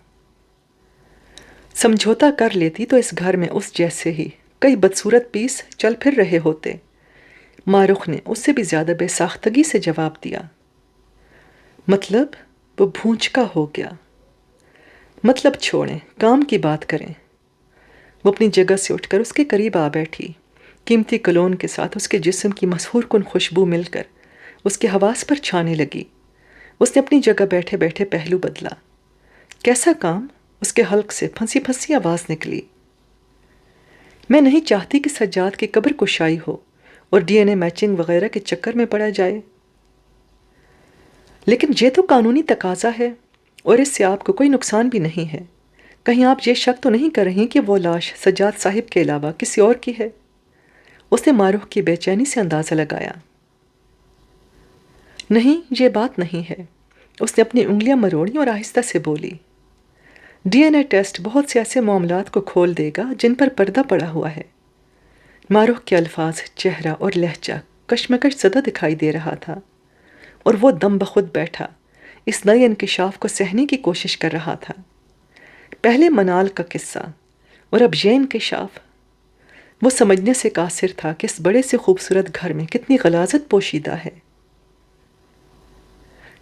A: سمجھوتا کر لیتی تو اس گھر میں اس جیسے ہی کئی بدصورت پیس چل پھر رہے ہوتے۔ معروف نے اس سے بھی زیادہ بے ساختگی سے جواب دیا۔ مطلب؟ وہ بھونچکا ہو گیا۔ مطلب چھوڑیں، کام کی بات کریں۔ وہ اپنی جگہ سے اٹھ کر اس کے قریب آ بیٹھی۔ قیمتی کلون کے ساتھ اس کے جسم کی مسحور کن خوشبو مل کر اس کے حواس پر چھانے لگی۔ اس نے اپنی جگہ بیٹھے بیٹھے پہلو بدلا۔ کیسا کام؟ اس کے حلق سے پھنسی پھنسی آواز نکلی۔ میں نہیں چاہتی کہ سجاد کی قبر کشائی ہو اور ڈی این اے میچنگ وغیرہ کے چکر میں پڑا جائے، لیکن یہ تو قانونی تقاضا ہے اور اس سے آپ کو کوئی نقصان بھی نہیں ہے۔ کہیں آپ یہ شک تو نہیں کر رہی کہ وہ لاش سجاد صاحب کے علاوہ کسی اور کی ہے؟ اس نے ماروخ کی بے چینی سے اندازہ لگایا۔ نہیں، یہ بات نہیں ہے۔ اس نے اپنی انگلیاں مروڑی اور آہستہ سے بولی، ڈی این اے ٹیسٹ بہت سے ایسے معاملات کو کھول دے گا جن پر پردہ پڑا ہوا ہے۔ ماروخ کے الفاظ، چہرہ اور لہجہ کشمکش زدہ دکھائی دے رہا تھا، اور وہ دم بخود بیٹھا اس نئے انکشاف کو سہنے کی کوشش کر رہا تھا۔ پہلے منال کا قصہ اور اب یہ انکشاف، وہ سمجھنے سے قاصر تھا کہ اس بڑے سے خوبصورت گھر میں کتنی غلاظت پوشیدہ ہے۔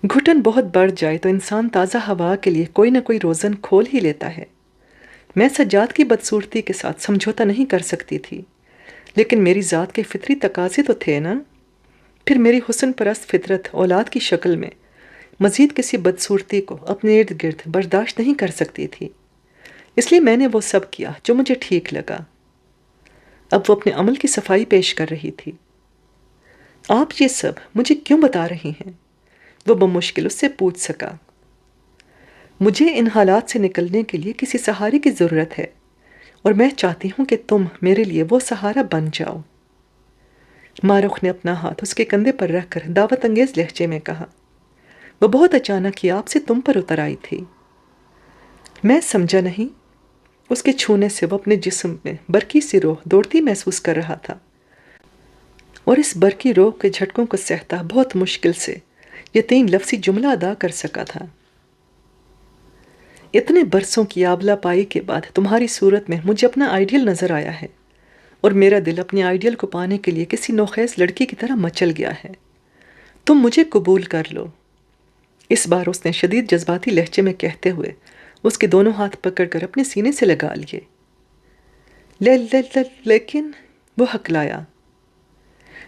A: گھٹن بہت بڑھ جائے تو انسان تازہ ہوا کے لیے کوئی نہ کوئی روزن کھول ہی لیتا ہے۔ میں سجاد کی بدصورتی کے ساتھ سمجھوتا نہیں کر سکتی تھی، لیکن میری ذات کے فطری تقاضے تو تھے نا۔ پھر میری حسن پرست فطرت اولاد کی شکل میں مزید کسی بدصورتی کو اپنے ارد گرد برداشت نہیں کر سکتی تھی، اس لیے میں نے وہ سب کیا جو مجھے ٹھیک لگا۔ اب وہ اپنے عمل کی صفائی پیش کر رہی تھی۔ آپ یہ سب مجھے کیوں بتا رہی ہیں؟ وہ بمشکل اس سے پوچھ سکا۔ مجھے ان حالات سے نکلنے کے لیے کسی سہارے کی ضرورت ہے، اور میں چاہتی ہوں کہ تم میرے لیے وہ سہارا بن جاؤ۔ ماروخ نے اپنا ہاتھ اس کے کندھے پر رکھ کر دعوت انگیز لہجے میں کہا، وہ بہت اچانک ہی آپ سے تم پر اتر آئی تھی۔ میں سمجھا نہیں۔ اس کے چھونے سے وہ اپنے جسم میں برقی سی روح دوڑتی محسوس کر رہا تھا، اور اس برقی روح کے جھٹکوں کو سہتا بہت مشکل سے یہ 3 لفظی جملہ ادا کر سکا تھا، اتنے برسوں کی آبلہ پائی کے بعد تمہاری صورت میں مجھے اپنا آئیڈیل نظر آیا ہے، اور میرا دل اپنے آئیڈیل کو پانے کے لیے کسی نوخیز لڑکی کی طرح مچل گیا ہے۔ تم مجھے قبول کر لو۔ اس بار اس نے شدید جذباتی لہجے میں کہتے ہوئے اس کے دونوں ہاتھ پکڑ کر اپنے سینے سے لگا لیے۔ لیکن وہ ہکلایا۔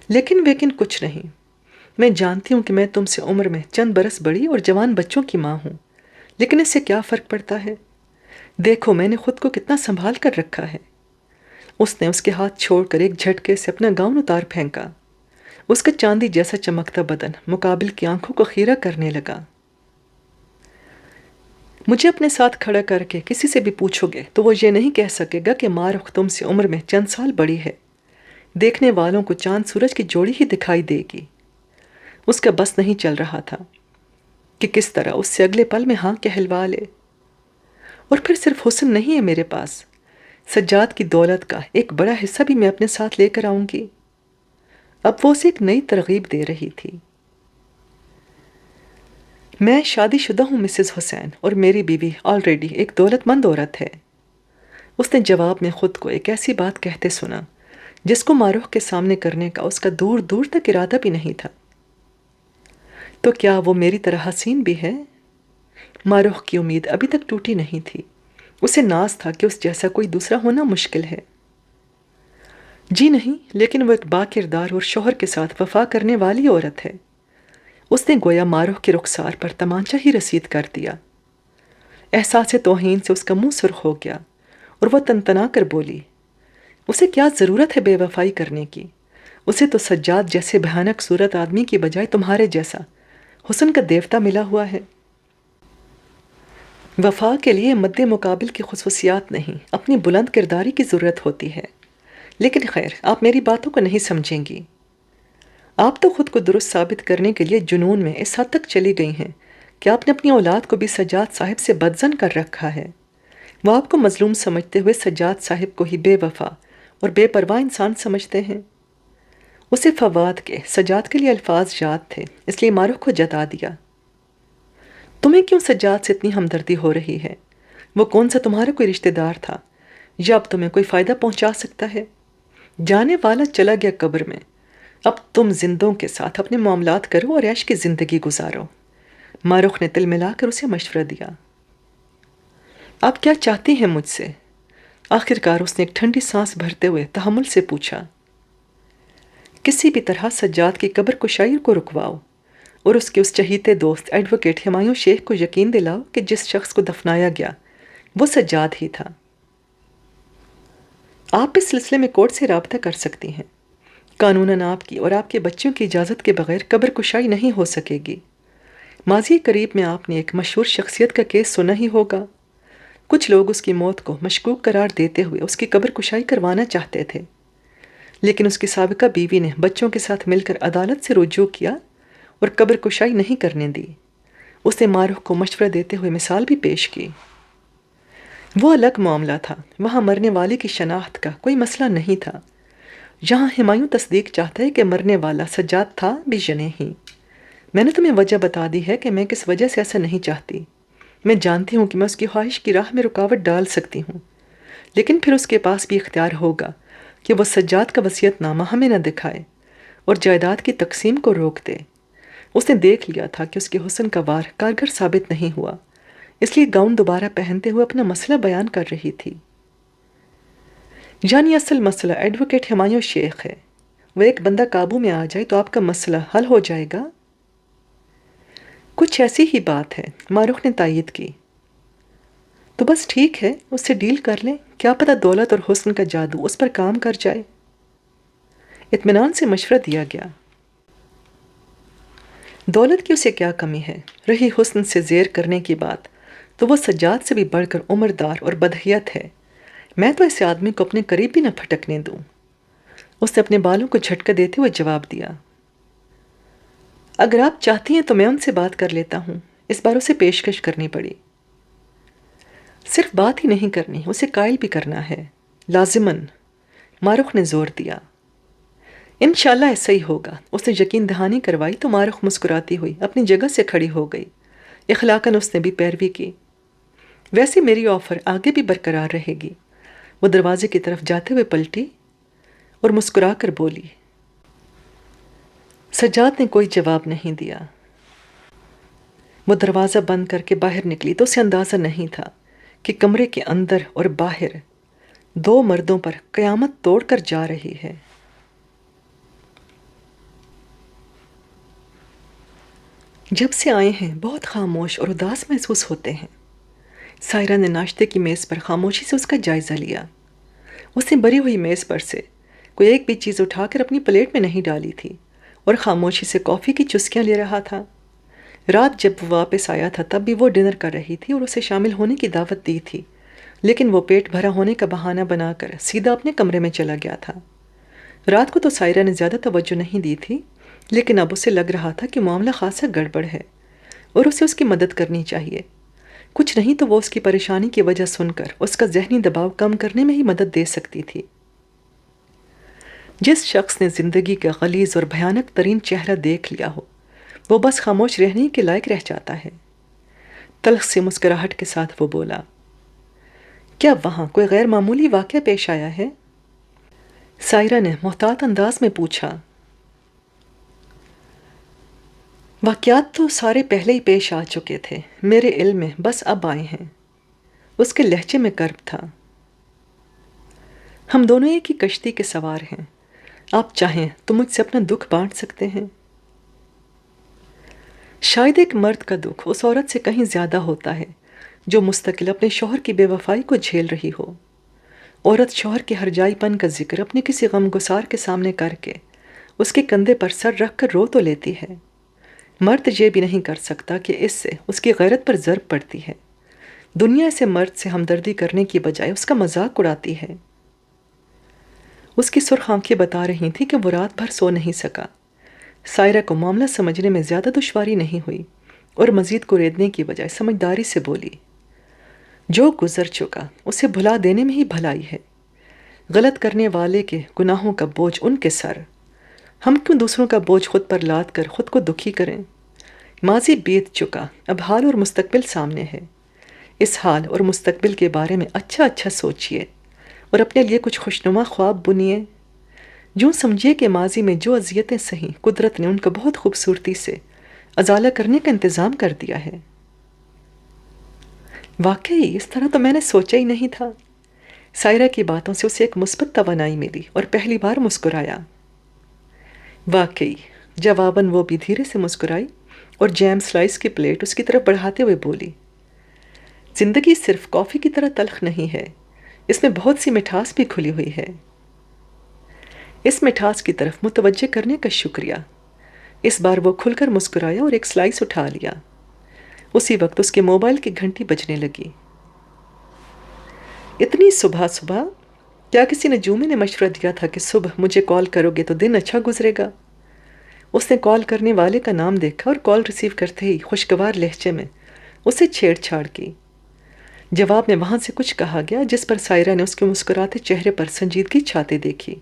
A: لیکن کچھ نہیں۔ میں جانتی ہوں کہ میں تم سے عمر میں چند برس بڑی اور جوان بچوں کی ماں ہوں، لیکن اس سے کیا فرق پڑتا ہے؟ دیکھو میں نے خود کو کتنا سنبھال کر رکھا ہے۔ اس نے اس کے ہاتھ چھوڑ کر ایک جھٹکے سے اپنا گاؤن اتار پھینکا۔ اس کا چاندی جیسا چمکتا بدن مقابل کی آنکھوں کو خیرہ کرنے لگا۔ مجھے اپنے ساتھ کھڑا کر کے کسی سے بھی پوچھو گے تو وہ یہ نہیں کہہ سکے گا کہ ماروخ تم سے عمر میں چند سال بڑی ہے۔ دیکھنے والوں کو چاند سورج کی جوڑی ہی دکھائی دے گی۔ اس کا بس نہیں چل رہا تھا کہ کس طرح اس سے اگلے پل میں ہاں کہلوا لے۔ اور پھر صرف حسن نہیں ہے میرے پاس، سجاد کی دولت کا ایک بڑا حصہ بھی میں اپنے ساتھ لے کر آؤں گی۔ اب وہ اسے ایک نئی ترغیب دے رہی تھی۔ میں شادی شدہ ہوں مسز حسین، اور میری بیوی آلریڈی ایک دولت مند عورت ہے۔ اس نے جواب میں خود کو ایک ایسی بات کہتے سنا جس کو ماروخ کے سامنے کرنے کا اس کا دور دور تک ارادہ بھی نہیں تھا۔ تو کیا وہ میری طرح حسین بھی ہے؟ ماروخ کی امید ابھی تک ٹوٹی نہیں تھی۔ اسے ناز تھا کہ اس جیسا کوئی دوسرا ہونا مشکل ہے۔ جی نہیں، لیکن وہ ایک با کردار اور شوہر کے ساتھ وفا کرنے والی عورت ہے۔ اس نے گویا ماروخ کے رخسار پر تمانچہ ہی رسید کر دیا۔ احساس توہین سے اس کا منہ سرخ ہو گیا، اور وہ تنتنا کر بولی، اسے کیا ضرورت ہے بے وفائی کرنے کی؟ اسے تو سجاد جیسے بھیانک صورت آدمی کی بجائے تمہارے جیسا حسن کا دیوتا ملا ہوا ہے۔ وفا کے لیے مد مقابل کی خصوصیات نہیں، اپنی بلند کرداری کی ضرورت ہوتی ہے۔ لیکن خیر، آپ میری باتوں کو نہیں سمجھیں گی۔ آپ تو خود کو درست ثابت کرنے کے لیے جنون میں اس حد تک چلی گئی ہیں کہ آپ نے اپنی اولاد کو بھی سجاد صاحب سے بدظن کر رکھا ہے۔ وہ آپ کو مظلوم سمجھتے ہوئے سجاد صاحب کو ہی بے وفا اور بے پرواہ انسان سمجھتے ہیں۔ اسے فواد کے سجاد کے لیے الفاظ یاد تھے، اس لیے ماروخ کو جتا دیا۔ تمہیں کیوں سجاد سے اتنی ہمدردی ہو رہی ہے؟ وہ کون سا تمہارا کوئی رشتہ دار تھا یا اب تمہیں کوئی فائدہ پہنچا سکتا ہے؟ جانے والا چلا گیا قبر میں، اب تم زندوں کے ساتھ اپنے معاملات کرو اور عیش کی زندگی گزارو۔ ماروخ نے تل ملا کر اسے مشورہ دیا۔ آپ کیا چاہتی ہیں مجھ سے؟ آخر کار اس نے ایک ٹھنڈی سانس بھرتے ہوئے تحمل سے پوچھا۔ کسی بھی طرح سجاد کی قبر کشائی کو رکواؤ، اور اس کے اس چہیتے دوست ایڈوکیٹ ہمایوں شیخ کو یقین دلاؤ کہ جس شخص کو دفنایا گیا وہ سجاد ہی تھا۔ آپ اس سلسلے میں کورٹ سے رابطہ کر سکتی ہیں۔ قانوناً آپ کی اور آپ کے بچوں کی اجازت کے بغیر قبر کشائی نہیں ہو سکے گی۔ ماضی قریب میں آپ نے ایک مشہور شخصیت کا کیس سنا ہی ہوگا۔ کچھ لوگ اس کی موت کو مشکوک قرار دیتے ہوئے اس کی قبر کشائی کروانا چاہتے تھے، لیکن اس کی سابقہ بیوی نے بچوں کے ساتھ مل کر عدالت سے رجوع کیا اور قبر کشائی نہیں کرنے دی۔ اس نے مارخ کو مشورہ دیتے ہوئے مثال بھی پیش کی۔ وہ الگ معاملہ تھا، وہاں مرنے والے کی شناخت کا کوئی مسئلہ نہیں تھا۔ یہاں ہمایوں تصدیق چاہتا ہے کہ مرنے والا سجاد تھا بھی یا نہیں۔ میں نے تمہیں وجہ بتا دی ہے کہ میں کس وجہ سے ایسا نہیں چاہتی۔ میں جانتی ہوں کہ میں اس کی خواہش کی راہ میں رکاوٹ ڈال سکتی ہوں، لیکن پھر اس کے پاس بھی اختیار ہوگا کہ وہ سجاد کا وصیت نامہ ہمیں نہ دکھائے اور جائیداد کی تقسیم کو روک دے۔ اس نے دیکھ لیا تھا کہ اس کے حسن کا وار کارگر ثابت نہیں ہوا، اس لیے گاؤن دوبارہ پہنتے ہوئے اپنا مسئلہ بیان کر رہی تھی۔ یعنی اصل مسئلہ ایڈوکیٹ ہمایوں شیخ ہے۔ وہ ایک بندہ قابو میں آ جائے تو آپ کا مسئلہ حل ہو جائے گا۔ کچھ ایسی ہی بات ہے، مارخ نے تائید کی۔ تو بس ٹھیک ہے، اس سے ڈیل کر لیں، کیا پتہ دولت اور حسن کا جادو اس پر کام کر جائے۔ اطمینان سے مشورہ دیا گیا۔ دولت کی اسے کیا کمی ہے؟ رہی حسن سے زیر کرنے کی بات تو وہ سجاد سے بھی بڑھ کر عمردار اور بدحیت ہے۔ میں تو ایسے آدمی کو اپنے قریب بھی نہ پھٹکنے دوں۔ اس نے اپنے بالوں کو جھٹکا دیتے ہوئے جواب دیا۔ اگر آپ چاہتی ہیں تو میں ان سے بات کر لیتا ہوں۔ اس بار اسے پیشکش کرنی پڑی۔ صرف بات ہی نہیں کرنی، اسے قائل بھی کرنا ہے، لازماً، مارخ نے زور دیا۔ انشاءاللہ ایسا ہی ہوگا۔ اس نے یقین دہانی کروائی تو مارخ مسکراتی ہوئی اپنی جگہ سے کھڑی ہو گئی۔ اخلاقاً اس نے بھی پیروی کی۔ ویسے میری آفر آگے بھی برقرار رہے گی۔ وہ دروازے کی طرف جاتے ہوئے پلٹی اور مسکرا کر بولی۔ سجاد نے کوئی جواب نہیں دیا۔ وہ دروازہ بند کر کے باہر نکلی تو اسے اندازہ نہیں تھا کہ کمرے کے اندر اور باہر دو مردوں پر قیامت توڑ کر جا رہی ہے۔ جب سے آئے ہیں بہت خاموش اور اداس محسوس ہوتے ہیں۔ سائرہ نے ناشتے کی میز پر خاموشی سے اس کا جائزہ لیا۔ اس نے بری ہوئی میز پر سے کوئی ایک بھی چیز اٹھا کر اپنی پلیٹ میں نہیں ڈالی تھی اور خاموشی سے کافی کی چسکیاں لے رہا تھا۔ رات جب وہ واپس آیا تھا تب بھی وہ ڈنر کر رہی تھی اور اسے شامل ہونے کی دعوت دی تھی، لیکن وہ پیٹ بھرا ہونے کا بہانہ بنا کر سیدھا اپنے کمرے میں چلا گیا تھا۔ رات کو تو سائرہ نے زیادہ توجہ نہیں دی تھی، لیکن اب اسے لگ رہا تھا کہ معاملہ خاصا گڑبڑ ہے اور اسے اس کی مدد کرنی چاہیے۔ کچھ نہیں تو وہ اس کی پریشانی کی وجہ سن کر اس کا ذہنی دباؤ کم کرنے میں ہی مدد دے سکتی تھی۔ جس شخص نے زندگی کا غلیظ اور بھیانک ترین چہرہ دیکھ لیا ہو وہ بس خاموش رہنے کے لائق رہ جاتا ہے۔ تلخ سے مسکراہٹ کے ساتھ وہ بولا، کیا وہاں کوئی غیر معمولی واقعہ پیش آیا ہے؟ سائرہ نے محتاط انداز میں پوچھا۔ واقعات تو سارے پہلے ہی پیش آ چکے تھے، میرے علم میں بس اب آئے ہیں۔ اس کے لہجے میں کرب تھا۔ ہم دونوں ایک ہی کشتی کے سوار ہیں، آپ چاہیں تو مجھ سے اپنا دکھ بانٹ سکتے ہیں۔ شاید ایک مرد کا دکھ اس عورت سے کہیں زیادہ ہوتا ہے جو مستقل اپنے شوہر کی بے وفائی کو جھیل رہی ہو۔ عورت شوہر کے ہرجائی پن کا ذکر اپنے کسی غم گسار کے سامنے کر کے اس کے کندھے پر سر رکھ کر رو تو لیتی ہے۔ مرد یہ بھی نہیں کر سکتا کہ اس سے اس کی غیرت پر ضرب پڑتی ہے۔ دنیا اسے مرد سے ہمدردی کرنے کی بجائے اس کا مذاق اڑاتی ہے۔ اس کی سرخ آنکھیں بتا رہی تھیں کہ وہ رات بھر سو نہیں سکا۔ سائرہ کو معاملہ سمجھنے میں زیادہ دشواری نہیں ہوئی اور مزید کوریدنے کی بجائے سمجھداری سے بولی، جو گزر چکا اسے بھلا دینے میں ہی بھلائی ہے۔ غلط کرنے والے کے گناہوں کا بوجھ ان کے سر، ہم کیوں دوسروں کا بوجھ خود پر لاد کر خود کو دکھی کریں؟ ماضی بیت چکا، اب حال اور مستقبل سامنے ہے۔ اس حال اور مستقبل کے بارے میں اچھا اچھا سوچئے اور اپنے لیے کچھ خوشنما خواب بنیے۔ یوں سمجھیے کہ ماضی میں جو اذیتیں سہیں قدرت نے ان کا بہت خوبصورتی سے ازالہ کرنے کا انتظام کر دیا ہے۔ واقعی اس طرح تو میں نے سوچا ہی نہیں تھا۔ سائرہ کی باتوں سے اسے ایک مثبت توانائی ملی اور پہلی بار مسکرایا۔ واقعی، جواباً وہ بھی دھیرے سے مسکرائی اور جیم سلائس کی پلیٹ اس کی طرف بڑھاتے ہوئے بولی، زندگی صرف کافی کی طرح تلخ نہیں ہے، اس میں بہت سی مٹھاس بھی کھلی ہوئی ہے۔ اس مٹھاس کی طرف متوجہ کرنے کا شکریہ۔ اس بار وہ کھل کر مسکرایا اور ایک سلائس اٹھا لیا۔ اسی وقت اس کے موبائل کی گھنٹی بجنے لگی۔ اتنی صبح صبح؟ کیا کسی نجومی نے مشورہ دیا تھا کہ صبح مجھے کال کرو گے تو دن اچھا گزرے گا؟ اس نے کال کرنے والے کا نام دیکھا اور کال ریسیو کرتے ہی خوشگوار لہجے میں اسے چھیڑ چھاڑ کی۔ جواب میں وہاں سے کچھ کہا گیا جس پر سائرہ نے اس کے مسکراتے چہرے پر سنجیدگی چھاتے دیکھی۔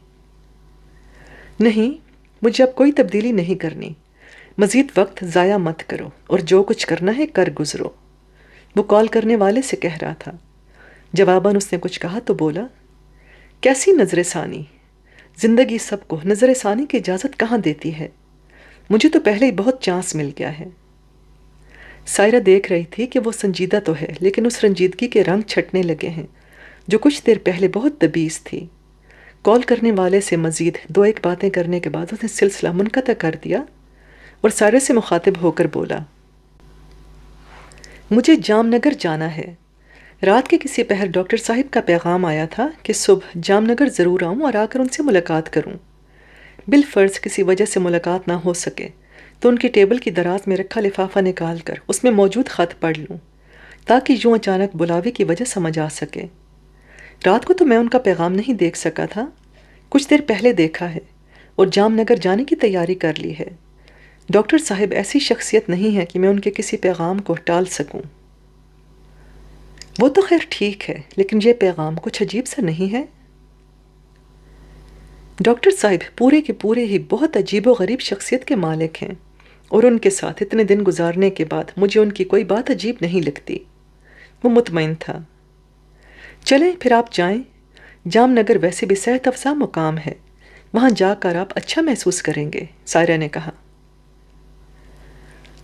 A: نہیں، مجھے اب کوئی تبدیلی نہیں کرنی۔ مزید وقت ضائع مت کرو اور جو کچھ کرنا ہے کر گزرو، وہ کال کرنے والے سے کہہ رہا تھا۔ جواباً اس نے کچھ کہا تو بولا، کیسی نظر ثانی؟ زندگی سب کو نظر ثانی کی اجازت کہاں دیتی ہے؟ مجھے تو پہلے ہی بہت چانس مل گیا ہے۔ سائرہ دیکھ رہی تھی کہ وہ سنجیدہ تو ہے لیکن اس رنجیدگی کے رنگ چھٹنے لگے ہیں جو کچھ دیر پہلے بہت دبیز تھی۔ کال کرنے والے سے مزید دو ایک باتیں کرنے کے بعد اس نے سلسلہ منقطع کر دیا اور سائرہ سے مخاطب ہو کر بولا، مجھے جام نگر جانا ہے۔ رات کے کسی پہر ڈاکٹر صاحب کا پیغام آیا تھا کہ صبح جام نگر ضرور آؤں اور آ کر ان سے ملاقات کروں۔ بالفرض کسی وجہ سے ملاقات نہ ہو سکے تو ان کی ٹیبل کی دراز میں رکھا لفافہ نکال کر اس میں موجود خط پڑھ لوں تاکہ یوں اچانک بلاوے کی وجہ سمجھ آ سکے۔ رات کو تو میں ان کا پیغام نہیں دیکھ سکا تھا، کچھ دیر پہلے دیکھا ہے اور جام نگر جانے کی تیاری کر لی ہے۔ ڈاکٹر صاحب ایسی شخصیت نہیں ہے کہ میں ان کے کسی پیغام کو ٹال سکوں۔ وہ تو خیر ٹھیک ہے لیکن یہ پیغام کچھ عجیب سا نہیں ہے؟ ڈاکٹر صاحب پورے کے پورے ہی بہت عجیب و غریب شخصیت کے مالک ہیں اور ان کے ساتھ اتنے دن گزارنے کے بعد مجھے ان کی کوئی بات عجیب نہیں لگتی۔ وہ مطمئن تھا۔ چلیں پھر آپ جائیں، جام نگر ویسے بھی صحت افزا مقام ہے، وہاں جا کر آپ اچھا محسوس کریں گے، سائرہ نے کہا۔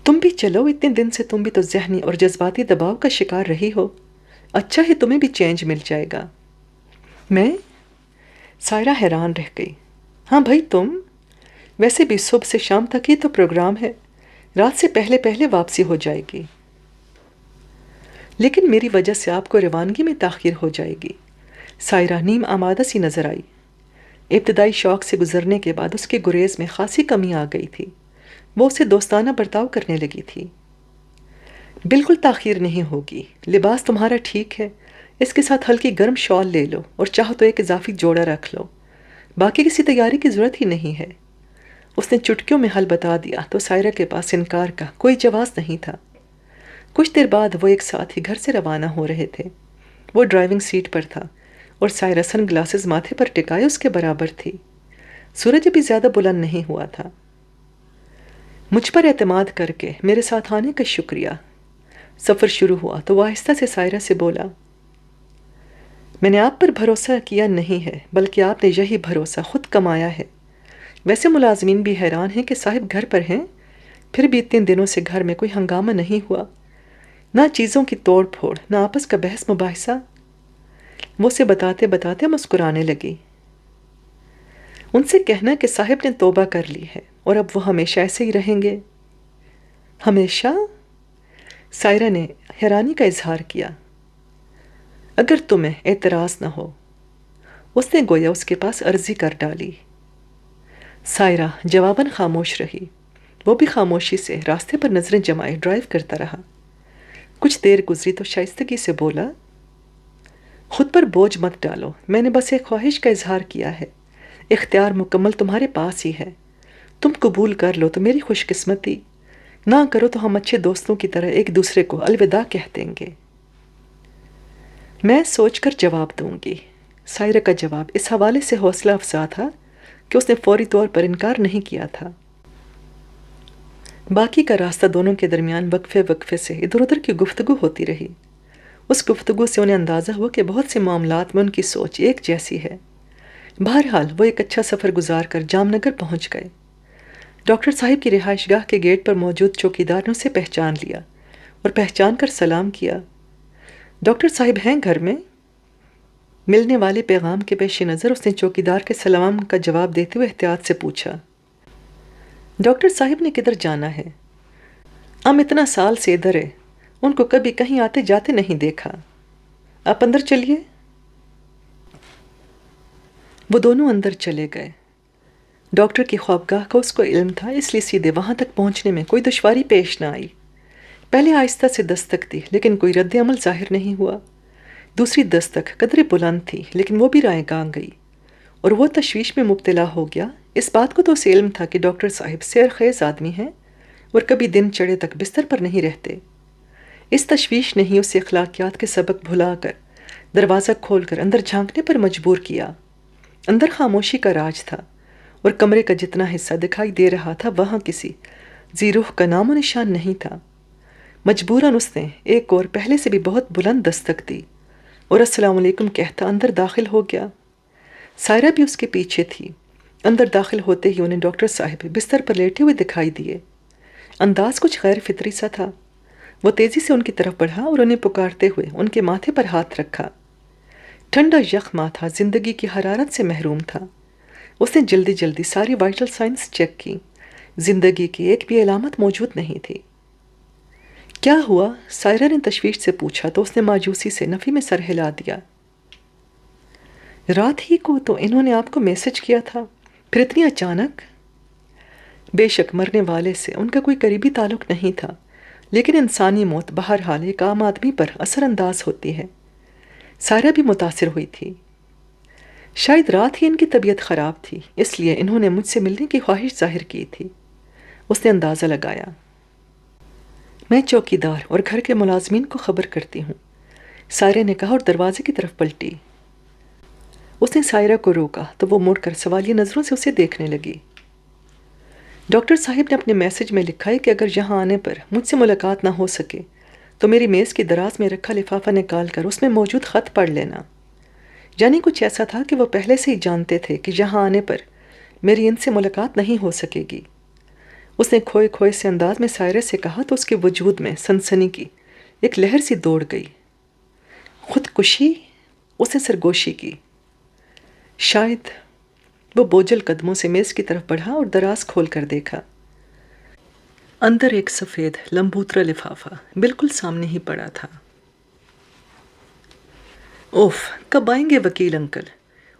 A: تم بھی چلو، اتنے دن سے تم بھی تو ذہنی اور جذباتی دباؤ کا شکار رہی ہو، اچھا ہے تمہیں بھی چینج مل جائے گا۔ میں؟ سائرہ حیران رہ گئی۔ ہاں بھائی تم، ویسے بھی صبح سے شام تک ہی تو پروگرام ہے، رات سے پہلے پہلے واپسی ہو جائے گی۔ لیکن میری وجہ سے آپ کو روانگی میں تاخیر ہو جائے گی۔ سائرہ نیم آمادہ سی نظر آئی۔ ابتدائی شوق سے گزرنے کے بعد اس کے گریز میں خاصی کمی آ گئی تھی، وہ اسے دوستانہ برتاؤ کرنے لگی تھی۔ بالکل تاخیر نہیں ہوگی، لباس تمہارا ٹھیک ہے، اس کے ساتھ ہلکی گرم شال لے لو اور چاہو تو ایک اضافی جوڑا رکھ لو، باقی کسی تیاری کی ضرورت ہی نہیں ہے۔ اس نے چٹکیوں میں حل بتا دیا تو سائرہ کے پاس انکار کا کوئی جواز نہیں تھا۔ کچھ دیر بعد وہ ایک ساتھ ہی گھر سے روانہ ہو رہے تھے۔ وہ ڈرائیونگ سیٹ پر تھا اور سائرہ سن گلاسز ماتھے پر ٹکائے اس کے برابر تھی۔ سورج ابھی زیادہ بلند نہیں ہوا تھا۔ مجھ پر اعتماد کر کے میرے ساتھ آنے کا شکریہ۔ سفر شروع ہوا تو وہ آہستہ سے سائرہ سے بولا، میں نے آپ پر بھروسہ کیا نہیں ہے بلکہ آپ نے یہی بھروسہ خود کمایا ہے۔ ویسے ملازمین بھی حیران ہیں کہ صاحب گھر پر ہیں، پھر بھی اتنے دنوں سے گھر میں کوئی ہنگامہ نہیں ہوا، نہ چیزوں کی توڑ پھوڑ، نہ آپس کا بحث مباحثہ۔ وہ اسے بتاتے بتاتے مسکرانے لگی۔ ان سے کہنا کہ صاحب نے توبہ کر لی ہے اور اب وہ ہمیشہ ایسے ہی رہیں گے۔ ہمیشہ؟ سائرہ نے حیرانی کا اظہار کیا۔ اگر تمہیں اعتراض نہ ہو، اس نے گویا اس کے پاس عرضی کر ڈالی۔ سائرہ جواباً خاموش رہی۔ وہ بھی خاموشی سے راستے پر نظریں جمائے ڈرائیو کرتا رہا۔ کچھ دیر گزری تو شائستگی سے بولا، خود پر بوجھ مت ڈالو، میں نے بس ایک خواہش کا اظہار کیا ہے، اختیار مکمل تمہارے پاس ہی ہے، تم قبول کر لو تو میری خوش قسمتی، نہ کرو تو ہم اچھے دوستوں کی طرح ایک دوسرے کو الوداع کہہ دیں گے۔ میں سوچ کر جواب دوں گی۔ سائرہ کا جواب اس حوالے سے حوصلہ افزا تھا کہ اس نے فوری طور پر انکار نہیں کیا تھا۔ باقی کا راستہ دونوں کے درمیان وقفے وقفے سے ادھر ادھر کی گفتگو ہوتی رہی۔ اس گفتگو سے انہیں اندازہ ہوا کہ بہت سے معاملات میں ان کی سوچ ایک جیسی ہے۔ بہرحال وہ ایک اچھا سفر گزار کر جام نگر پہنچ گئے۔ ڈاکٹر صاحب کی رہائش گاہ کے گیٹ پر موجود چوکیدار نے اسے پہچان لیا اور پہچان کر سلام کیا۔ ڈاکٹر صاحب ہیں گھر میں؟ ملنے والے پیغام کے پیش نظر اس نے چوکیدار کے سلام کا جواب دیتے ہوئے احتیاط سے پوچھا، ڈاکٹر صاحب نے کدھر جانا ہے؟ ہم اتنا سال سے ادھر ہے، ان کو کبھی کہیں آتے جاتے نہیں دیکھا۔ آپ اندر چلیے۔ وہ دونوں اندر چلے گئے۔ ڈاکٹر کی خوابگاہ کا اس کو علم تھا، اس لیے سیدھے وہاں تک پہنچنے میں کوئی دشواری پیش نہ آئی۔ پہلے آہستہ سے دستک دی لیکن کوئی رد عمل ظاہر نہیں ہوا۔ دوسری دستک قدرے بلند تھی لیکن وہ بھی رائے گاں گئی، اور وہ تشویش میں مبتلا ہو گیا۔ اس بات کو تو اسے علم تھا کہ ڈاکٹر صاحب سیر خیز آدمی ہیں اور کبھی دن چڑھے تک بستر پر نہیں رہتے۔ اس تشویش نے ہی اسے اخلاقیات کے سبق بھلا کر دروازہ کھول کر اندر جھانکنے پر مجبور کیا۔ اندر خاموشی کا راج تھا، اور کمرے کا جتنا حصہ دکھائی دے رہا تھا وہاں کسی ذی روح کا نام و نشان نہیں تھا۔ مجبوراً اس نے ایک اور پہلے سے بھی بہت بلند دستک دی اور السلام علیکم کہتا اندر داخل ہو گیا۔ سائرہ بھی اس کے پیچھے تھی۔ اندر داخل ہوتے ہی انہیں ڈاکٹر صاحب بستر پر لیٹے ہوئے دکھائی دیے۔ انداز کچھ غیر فطری سا تھا۔ وہ تیزی سے ان کی طرف بڑھا اور انہیں پکارتے ہوئے ان کے ماتھے پر ہاتھ رکھا۔ ٹھنڈا یخ ماتھا زندگی کی حرارت سے محروم تھا۔ اس نے جلدی جلدی ساری وائٹل سائنس چیک کی۔ زندگی کی ایک بھی علامت موجود نہیں تھی۔ کیا ہوا؟ سائرہ نے تشویش سے پوچھا تو اس نے مایوسی سے نفی میں سر ہلا دیا۔ رات ہی کو تو انہوں نے آپ کو میسج کیا تھا، پھر اتنی اچانک؟ بے شک مرنے والے سے ان کا کوئی قریبی تعلق نہیں تھا، لیکن انسانی موت بہرحال ایک عام آدمی پر اثر انداز ہوتی ہے۔ سائرہ بھی متاثر ہوئی تھی۔ شاید رات ہی ان کی طبیعت خراب تھی، اس لیے انہوں نے مجھ سے ملنے کی خواہش ظاہر کی تھی۔ اس نے اندازہ لگایا۔ میں چوکیدار اور گھر کے ملازمین کو خبر کرتی ہوں، سائرہ نے کہا اور دروازے کی طرف پلٹی۔ اس نے سائرہ کو روکا تو وہ مڑ کر سوالیہ نظروں سے اسے دیکھنے لگی۔ ڈاکٹر صاحب نے اپنے میسج میں لکھا ہے کہ اگر یہاں آنے پر مجھ سے ملاقات نہ ہو سکے تو میری میز کی دراز میں رکھا لفافہ نکال کر اس میں موجود خط پڑھ لینا۔ یعنی کچھ ایسا تھا کہ وہ پہلے سے ہی جانتے تھے کہ یہاں آنے پر میری ان سے ملاقات نہیں ہو سکے گی۔ اس نے کھوئے کھوئے سے انداز میں سائرہ سے کہا تو اس کے وجود میں سنسنی کی ایک لہر سی دوڑ گئی۔ خودکشی؟ اس نے سرگوشی کی۔ شاید۔ وہ بوجھل قدموں سے میز کی طرف بڑھا اور دراز کھول کر دیکھا۔ اندر ایک سفید لمبوترا لفافہ بالکل سامنے ہی پڑا تھا۔ اوف، کب آئیں گے وکیل انکل؟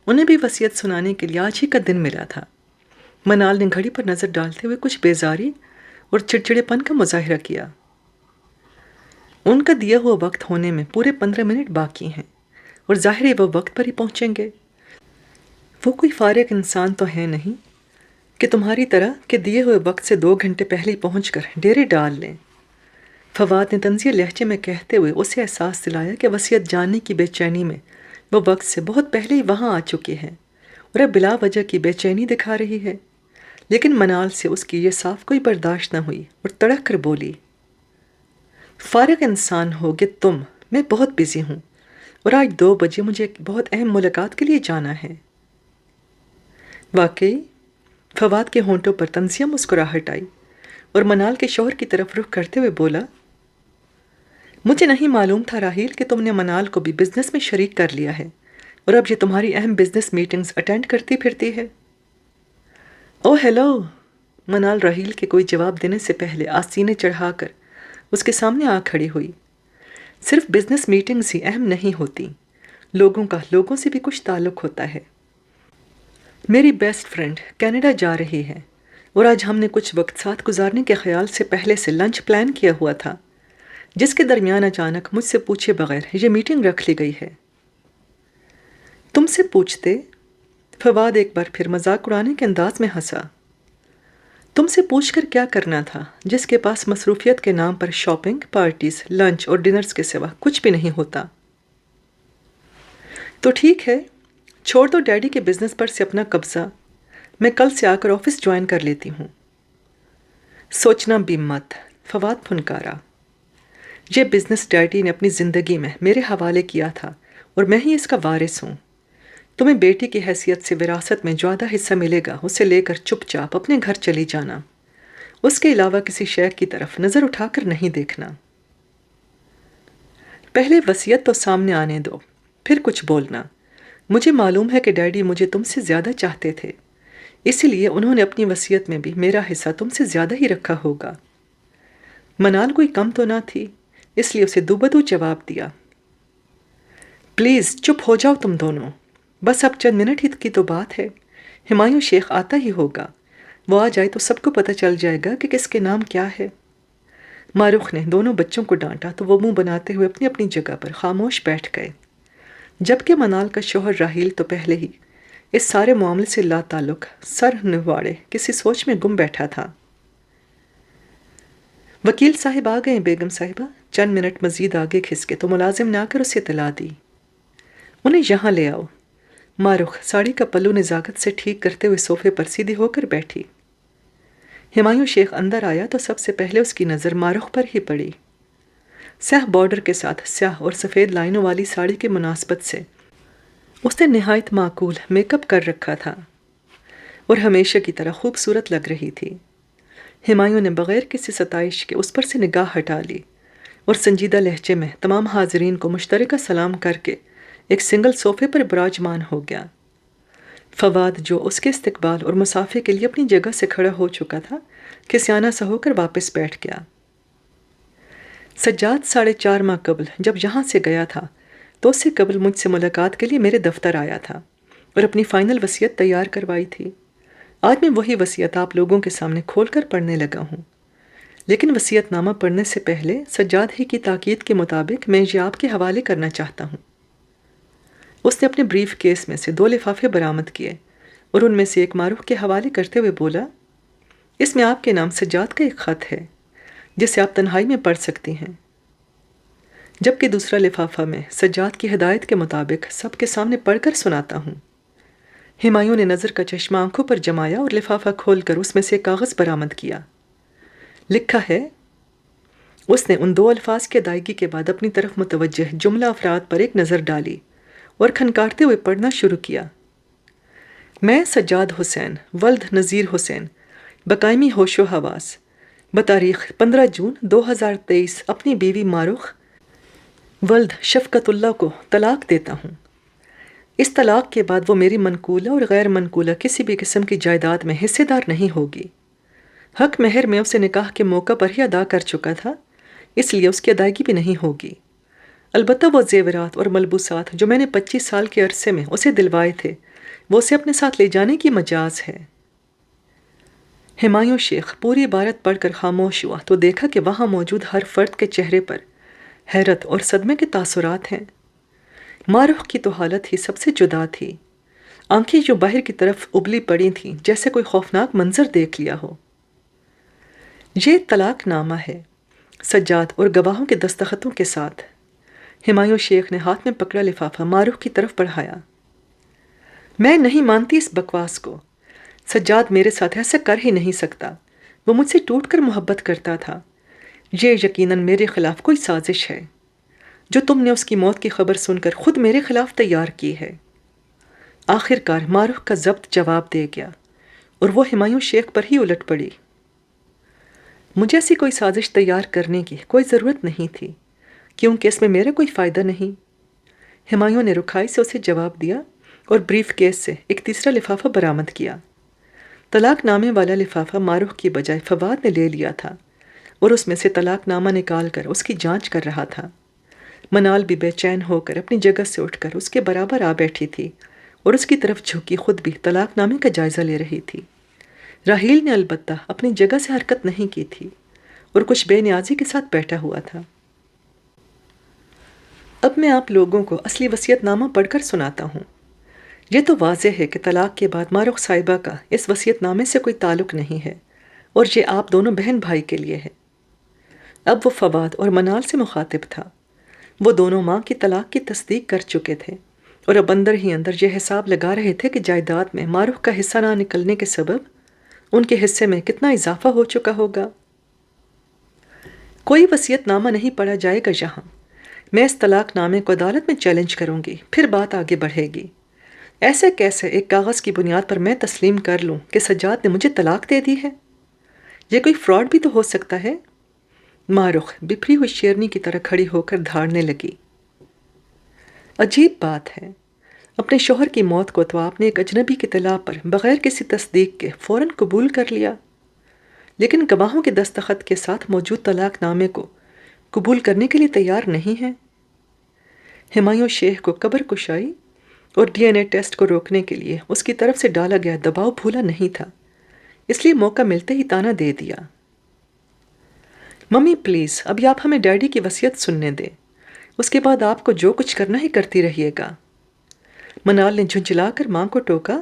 A: انہیں بھی وصیت سنانے کے لیے آج ہی کا دن ملا تھا۔ منال نے گھڑی پر نظر ڈالتے ہوئے کچھ بیزاری اور چڑچڑے پن کا مظاہرہ کیا۔ ان کا دیا ہوا وقت ہونے میں پورے 15 منٹ باقی ہیں، اور ظاہر ہے وہ وقت پر ہی پہنچیں گے۔ وہ کوئی فارغ انسان تو ہے نہیں کہ تمہاری طرح کے دیے ہوئے وقت سے 2 گھنٹے پہلے ہی پہنچ کر ڈیرے ڈال لیں۔ فواد نے طنزیہ لہجے میں کہتے ہوئے اسے احساس دلایا کہ وصیت جاننے کی بے چینی میں وہ وقت سے بہت پہلے ہی وہاں آ چکی ہے اور اب بلا وجہ کی بے چینی دکھا رہی ہے۔ لیکن منال سے اس کی یہ صاف کوئی برداشت نہ ہوئی اور تڑک کر بولی، فارغ انسان ہوگے تم، میں بہت بزی ہوں اور آج 2 بجے مجھے ایک بہت اہم ملاقات کے لیے جانا ہے۔ واقعی؟ فواد کے ہونٹوں پر طنزیہ مسکراہٹ آئی اور منال کے شوہر کی طرف رخ کرتے ہوئے بولا، مجھے نہیں معلوم تھا راہیل کہ تم نے منال کو بھی بزنس میں شریک کر لیا ہے اور اب یہ تمہاری اہم بزنس میٹنگز اٹینڈ کرتی پھرتی ہے۔ او ہیلو! منال راہیل کے کوئی جواب دینے سے پہلے آستینے چڑھا کر اس کے سامنے آ کھڑی ہوئی۔ صرف بزنس میٹنگز ہی اہم نہیں ہوتی، لوگوں کا لوگوں سے بھی کچھ تعلق ہوتا ہے۔ میری بیسٹ فرینڈ کینیڈا جا رہی ہے اور آج ہم نے کچھ وقت ساتھ گزارنے کے خیال سے پہلے سے لنچ پلان کیا ہوا تھا، جس کے درمیان اچانک مجھ سے پوچھے بغیر یہ میٹنگ رکھ لی گئی ہے۔ تم سے پوچھتے؟ فواد ایک بار پھر مذاق اڑانے کے انداز میں ہنسا۔ تم سے پوچھ کر کیا کرنا تھا جس کے پاس مصروفیت کے نام پر شاپنگ، پارٹیز، لنچ اور ڈنرز کے سوا کچھ بھی نہیں ہوتا؟ تو ٹھیک ہے، چھوڑ دو ڈیڈی کے بزنس پر سے اپنا قبضہ، میں کل سے آ کر آفس جوائن کر لیتی ہوں۔ سوچنا بھی مت، فواد پھنکارا۔ یہ بزنس ڈیڈی نے اپنی زندگی میں میرے حوالے کیا تھا اور میں ہی اس کا وارث ہوں۔ تمہیں بیٹی کی حیثیت سے وراثت میں جو آدھا حصہ ملے گا اسے لے کر چپ چاپ اپنے گھر چلی جانا، اس کے علاوہ کسی شے کی طرف نظر اٹھا کر نہیں دیکھنا۔ پہلے وصیت تو سامنے آنے دو، پھر کچھ بولنا۔ مجھے معلوم ہے کہ ڈیڈی مجھے تم سے زیادہ چاہتے تھے، اسی لیے انہوں نے اپنی وصیت میں بھی میرا حصہ تم سے زیادہ ہی رکھا ہوگا۔ منال کوئی کم تو نہ تھی، اس لیے اسے دوبدو جواب دیا، پلیز چپ ہو جاؤ تم دونوں۔ بس اب چند منٹ ہی کی تو بات ہے، ہمایوں شیخ آتا ہی ہوگا، وہ آ جائے تو سب کو پتہ چل جائے گا کہ کس کے نام کیا ہے۔ مارخ نے دونوں بچوں کو ڈانٹا تو وہ منہ بناتے ہوئے اپنی اپنی جگہ پر خاموش بیٹھ گئے، جبکہ منال کا شوہر راحیل تو پہلے ہی اس سارے معاملے سے لا تعلق سر نواڑے کسی سوچ میں گم بیٹھا تھا۔ وکیل صاحب آ گئے بیگم صاحبہ، چند منٹ مزید آگے کھسکے تو ملازم نے آ کر اسے اطلاع دی، انہیں یہاں لے آؤ۔ مارخ ساڑی کا پلو نزاکت سے ٹھیک کرتے ہوئے صوفے پر سیدھی ہو کر بیٹھی۔ ہمایوں شیخ اندر آیا تو سب سے پہلے اس کی نظر مارخ پر ہی پڑی۔ سیاہ بارڈر کے ساتھ سیاہ اور سفید لائنوں والی ساڑی کی مناسبت سے اس نے نہایت معقول میک اپ کر رکھا تھا اور ہمیشہ کی طرح خوبصورت لگ رہی تھی۔ ہمایوں نے بغیر کسی ستائش کے اس پر سے نگاہ ہٹا لی اور سنجیدہ لہجے میں تمام حاضرین کو مشترکہ سلام کر کے ایک سنگل صوفے پر براجمان ہو گیا۔ فواد جو اس کے استقبال اور مسافے کے لیے اپنی جگہ سے کھڑا ہو چکا تھا، کسیانہ سا ہو کر واپس بیٹھ گیا۔ سجاد 4.5 ماہ قبل جب یہاں سے گیا تھا تو اس سے قبل مجھ سے ملاقات کے لیے میرے دفتر آیا تھا اور اپنی فائنل وصیت تیار کروائی تھی۔ آج میں وہی وصیت آپ لوگوں کے سامنے کھول کر پڑھنے لگا ہوں، لیکن وصیت نامہ پڑھنے سے پہلے سجاد ہی کی تاکید کے مطابق میں یہ آپ کے حوالے کرنا چاہتا ہوں۔ اس نے اپنے بریف کیس میں سے 2 لفافے برآمد کیے اور ان میں سے ایک مارخ کے حوالے کرتے ہوئے بولا، اس میں آپ کے نام سجاد کا ایک خط ہے جسے آپ تنہائی میں پڑھ سکتی ہیں، جبکہ دوسرا لفافہ میں سجاد کی ہدایت کے مطابق سب کے سامنے پڑھ کر سناتا ہوں۔ ہمایوں نے نظر کا چشمہ آنکھوں پر جمایا اور لفافہ کھول کر اس میں سے کاغذ برآمد کیا۔ لکھا ہے، اس نے ان 2 الفاظ کی ادائیگی کے بعد اپنی طرف متوجہ جملہ افراد پر ایک نظر ڈالی اور کھنکارتے ہوئے پڑھنا شروع کیا۔ میں سجاد حسین ولد نذیر حسین بقائمی ہوش و حواس بتاریخ 15 جون 2023 اپنی بیوی مارخ ولد شفقت اللہ کو طلاق دیتا ہوں۔ اس طلاق کے بعد وہ میری منقولہ اور غیر منقولہ کسی بھی قسم کی جائیداد میں حصے دار نہیں ہوگی۔ حق مہر میں اسے نکاح کے موقع پر ہی ادا کر چکا تھا، اس لیے اس کی ادائیگی بھی نہیں ہوگی۔ البتہ وہ زیورات اور ملبوسات جو میں نے 25 سال کے عرصے میں اسے دلوائے تھے، وہ اسے اپنے ساتھ لے جانے کی مجاز ہے۔ ہمایوں شیخ پوری عبارت پڑھ کر خاموش ہوا تو دیکھا کہ وہاں موجود ہر فرد کے چہرے پر حیرت اور صدمے کے تاثرات ہیں۔ مارخ کی تو حالت ہی سب سے جدا تھی، آنکھیں جو باہر کی طرف ابلی پڑی تھیں جیسے کوئی خوفناک منظر دیکھ لیا ہو۔ یہ طلاق نامہ ہے، سجاد اور گواہوں کے دستخطوں کے ساتھ۔ ہمایوں شیخ نے ہاتھ میں پکڑا لفافہ مارخ کی طرف بڑھایا۔ میں نہیں مانتی اس بکواس کو، سجاد میرے ساتھ ایسا کر ہی نہیں سکتا، وہ مجھ سے ٹوٹ کر محبت کرتا تھا۔ یہ یقیناً میرے خلاف کوئی سازش ہے جو تم نے اس کی موت کی خبر سن کر خود میرے خلاف تیار کی ہے۔ آخر کار مارخ کا ضبط جواب دے گیا اور وہ ہمایوں شیخ پر ہی الٹ پڑی۔ مجھے ایسی کوئی سازش تیار کرنے کی کوئی ضرورت نہیں تھی، کیونکہ اس میں میرا کوئی فائدہ نہیں۔ ہمایوں نے رکھائی سے اسے جواب دیا اور بریف کیس سے ایک تیسرا لفافہ برآمد کیا۔ طلاق نامے والا لفافہ مارخ کی بجائے فواد نے لے لیا تھا اور اس میں سے طلاق نامہ نکال کر اس کی جانچ کر رہا تھا۔ منال بھی بے چین ہو کر اپنی جگہ سے اٹھ کر اس کے برابر آ بیٹھی تھی اور اس کی طرف جھکی خود بھی طلاق نامے کا جائزہ لے رہی تھی۔ راحیل نے البتہ اپنی جگہ سے حرکت نہیں کی تھی اور کچھ بے نیازی کے ساتھ بیٹھا ہوا تھا۔ اب میں آپ لوگوں کو اصلی وصیت نامہ پڑھ کر سناتا ہوں۔ یہ تو واضح ہے کہ طلاق کے بعد مارخ صاحبہ کا اس وصیت نامے سے کوئی تعلق نہیں ہے اور یہ آپ دونوں بہن بھائی کے لیے ہے۔ اب وہ فواد اور منال سے مخاطب تھا۔ وہ دونوں ماں کی طلاق کی تصدیق کر چکے تھے اور اب اندر ہی اندر یہ حساب لگا رہے تھے کہ جائیداد میں مارخ کا حصہ نہ نکلنے کے سبب ان کے حصے میں کتنا اضافہ ہو چکا ہوگا۔ کوئی وصیت نامہ نہیں پڑھا جائے گا یہاں۔ میں اس طلاق نامے کو عدالت میں چیلنج کروں گی، پھر بات آگے بڑھے گی۔ ایسے کیسے ایک کاغذ کی بنیاد پر میں تسلیم کر لوں کہ سجاد نے مجھے طلاق دے دی ہے؟ یہ کوئی فراڈ بھی تو ہو سکتا ہے۔ مارخ بپھری ہوئی شیرنی کی طرح کھڑی ہو کر دھاڑنے لگی۔ عجیب بات ہے، اپنے شوہر کی موت کو تو آپ نے ایک اجنبی کی اطلاع پر بغیر کسی تصدیق کے فوراً قبول کر لیا، لیکن گواہوں کے دستخط کے ساتھ موجود طلاق نامے کو قبول کرنے کے لیے تیار نہیں ہیں۔ ہمایوں شیخ کو قبر کشائی اور ڈی این اے ٹیسٹ کو روکنے کے لیے اس کی طرف سے ڈالا گیا دباؤ بھولا نہیں تھا، اس لیے موقع ملتے ہی تانا دے دیا۔ ممی پلیز ابھی آپ ہمیں ڈیڈی کی وصیت سننے دیں، اس کے بعد آپ کو جو کچھ کرنا ہی کرتی رہیے گا۔ منال نے جھنجھلا کر ماں کو ٹوکا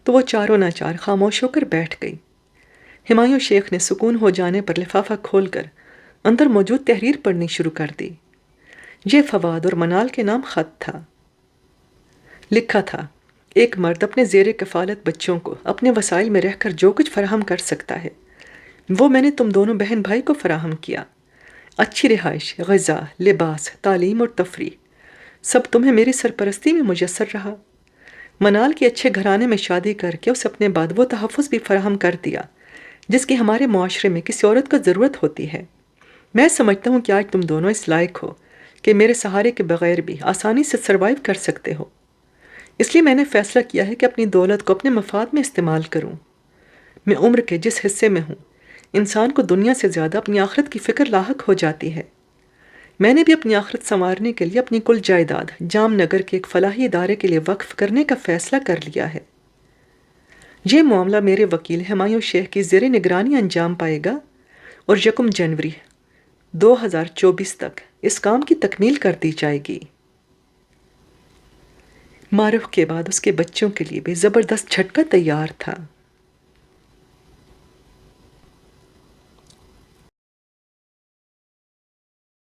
A: تو وہ چاروں ناچار خاموش ہو کر بیٹھ گئی۔ ہمایوں شیخ نے سکون ہو جانے پر لفافہ کھول کر اندر موجود تحریر پڑھنی شروع کر دی۔ یہ فواد اور منال کے نام خط تھا۔ لکھا تھا، ایک مرد اپنے زیر کفالت بچوں کو اپنے وسائل میں رہ کر جو کچھ فراہم کر سکتا ہے وہ میں نے تم دونوں بہن بھائی کو فراہم کیا۔ اچھی رہائش، غذا، لباس، تعلیم اور تفریح، سب تمہیں میری سرپرستی میں میسر رہا۔ منال کی اچھے گھرانے میں شادی کر کے اسے اپنے بعد وہ تحفظ بھی فراہم کر دیا جس کی ہمارے معاشرے میں کسی عورت کو ضرورت ہوتی ہے۔ میں سمجھتا ہوں کہ آج تم دونوں اس لائق ہو کہ میرے سہارے کے بغیر بھی آسانی سے سروائیو کر سکتے ہو، اس لیے میں نے فیصلہ کیا ہے کہ اپنی دولت کو اپنے مفاد میں استعمال کروں۔ میں عمر کے جس حصے میں ہوں انسان کو دنیا سے زیادہ اپنی آخرت کی فکر لاحق ہو جاتی ہے۔ میں نے بھی اپنی آخرت سنوارنے کے لیے اپنی کل جائیداد جام نگر کے ایک فلاحی ادارے کے لیے وقف کرنے کا فیصلہ کر لیا ہے۔ یہ معاملہ میرے وکیل ہمایوں شیخ کی زیر نگرانی انجام پائے گا اور 1 جنوری 2024 تک اس کام کی تکمیل کر دی جائے گی۔ معروف کے بعد اس کے بچوں کے لیے بھی زبردست جھٹکا تیار تھا۔